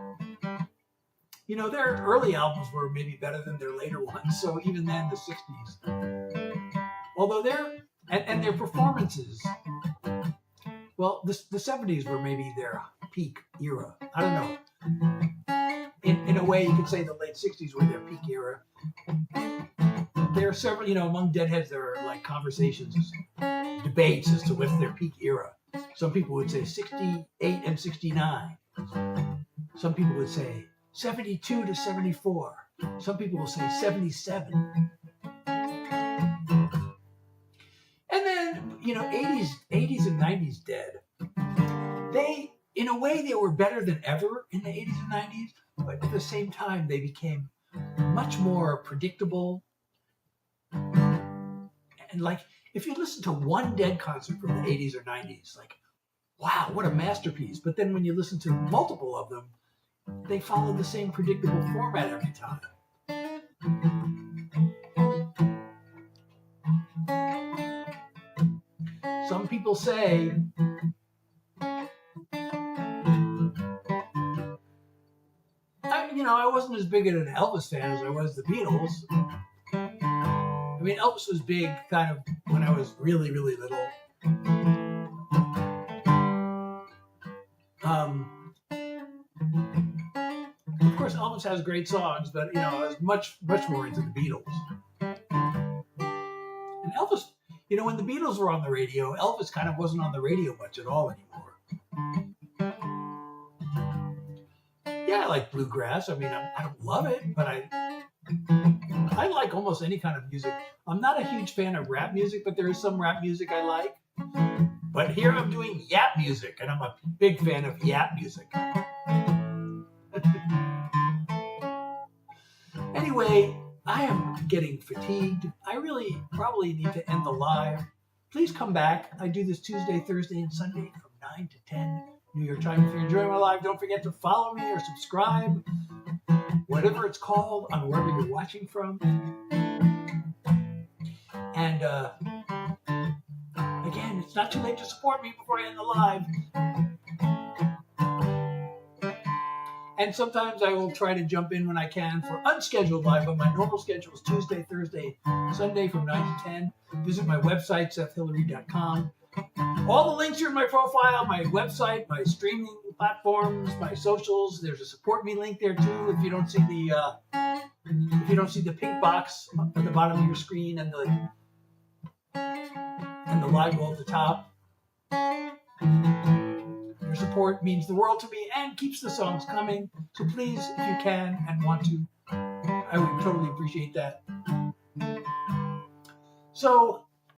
their early albums were maybe better than their later ones. So even then, the 60s. Although and their performances, well, the 70s were maybe their peak era. I don't know. In a way, you could say the late 60s were their peak era. There are several, among Deadheads, there are like conversations, debates as to what's their peak era. Some people would say 68 and 69. Some people would say 72 to 74. Some people will say 77. And then, 80s and 90s Dead. In a way, they were better than ever in the 80s and 90s, but at the same time, they became much more predictable. And if you listen to one Dead concert from the 80s or 90s, wow, what a masterpiece. But then when you listen to multiple of them, they follow the same predictable format every time. Some people say I wasn't as big an Elvis fan as I was the Beatles. I mean, Elvis was big kind of when I was really, really little. Of course, Elvis has great songs, but I was much, much more into the Beatles. And Elvis, when the Beatles were on the radio, Elvis kind of wasn't on the radio much at all anymore. Yeah, I like bluegrass. I mean, I don't love it, but I like almost any kind of music. I'm not a huge fan of rap music, but there is some rap music I like. But here I'm doing yap music, and I'm a big fan of yap music. Anyway, I am getting fatigued. I really probably need to end the live. Please come back. I do this Tuesday, Thursday, and Sunday from 9 to 10 New York time. If you're enjoying my live, don't forget to follow me or subscribe, whatever it's called, on wherever you're watching from. And again, it's not too late to support me before I end the live. And sometimes I will try to jump in when I can for unscheduled live, but my normal schedule is Tuesday, Thursday, Sunday from 9 to 10. Visit my website, SethHillary.com. All the links are in my profile, my website, my streaming platforms, my socials. There's a support me link there too. If you don't see the pink box at the bottom of your screen and the logo at the top. Your support means the world to me and keeps the songs coming. So please, if you can and want to, I would totally appreciate that. So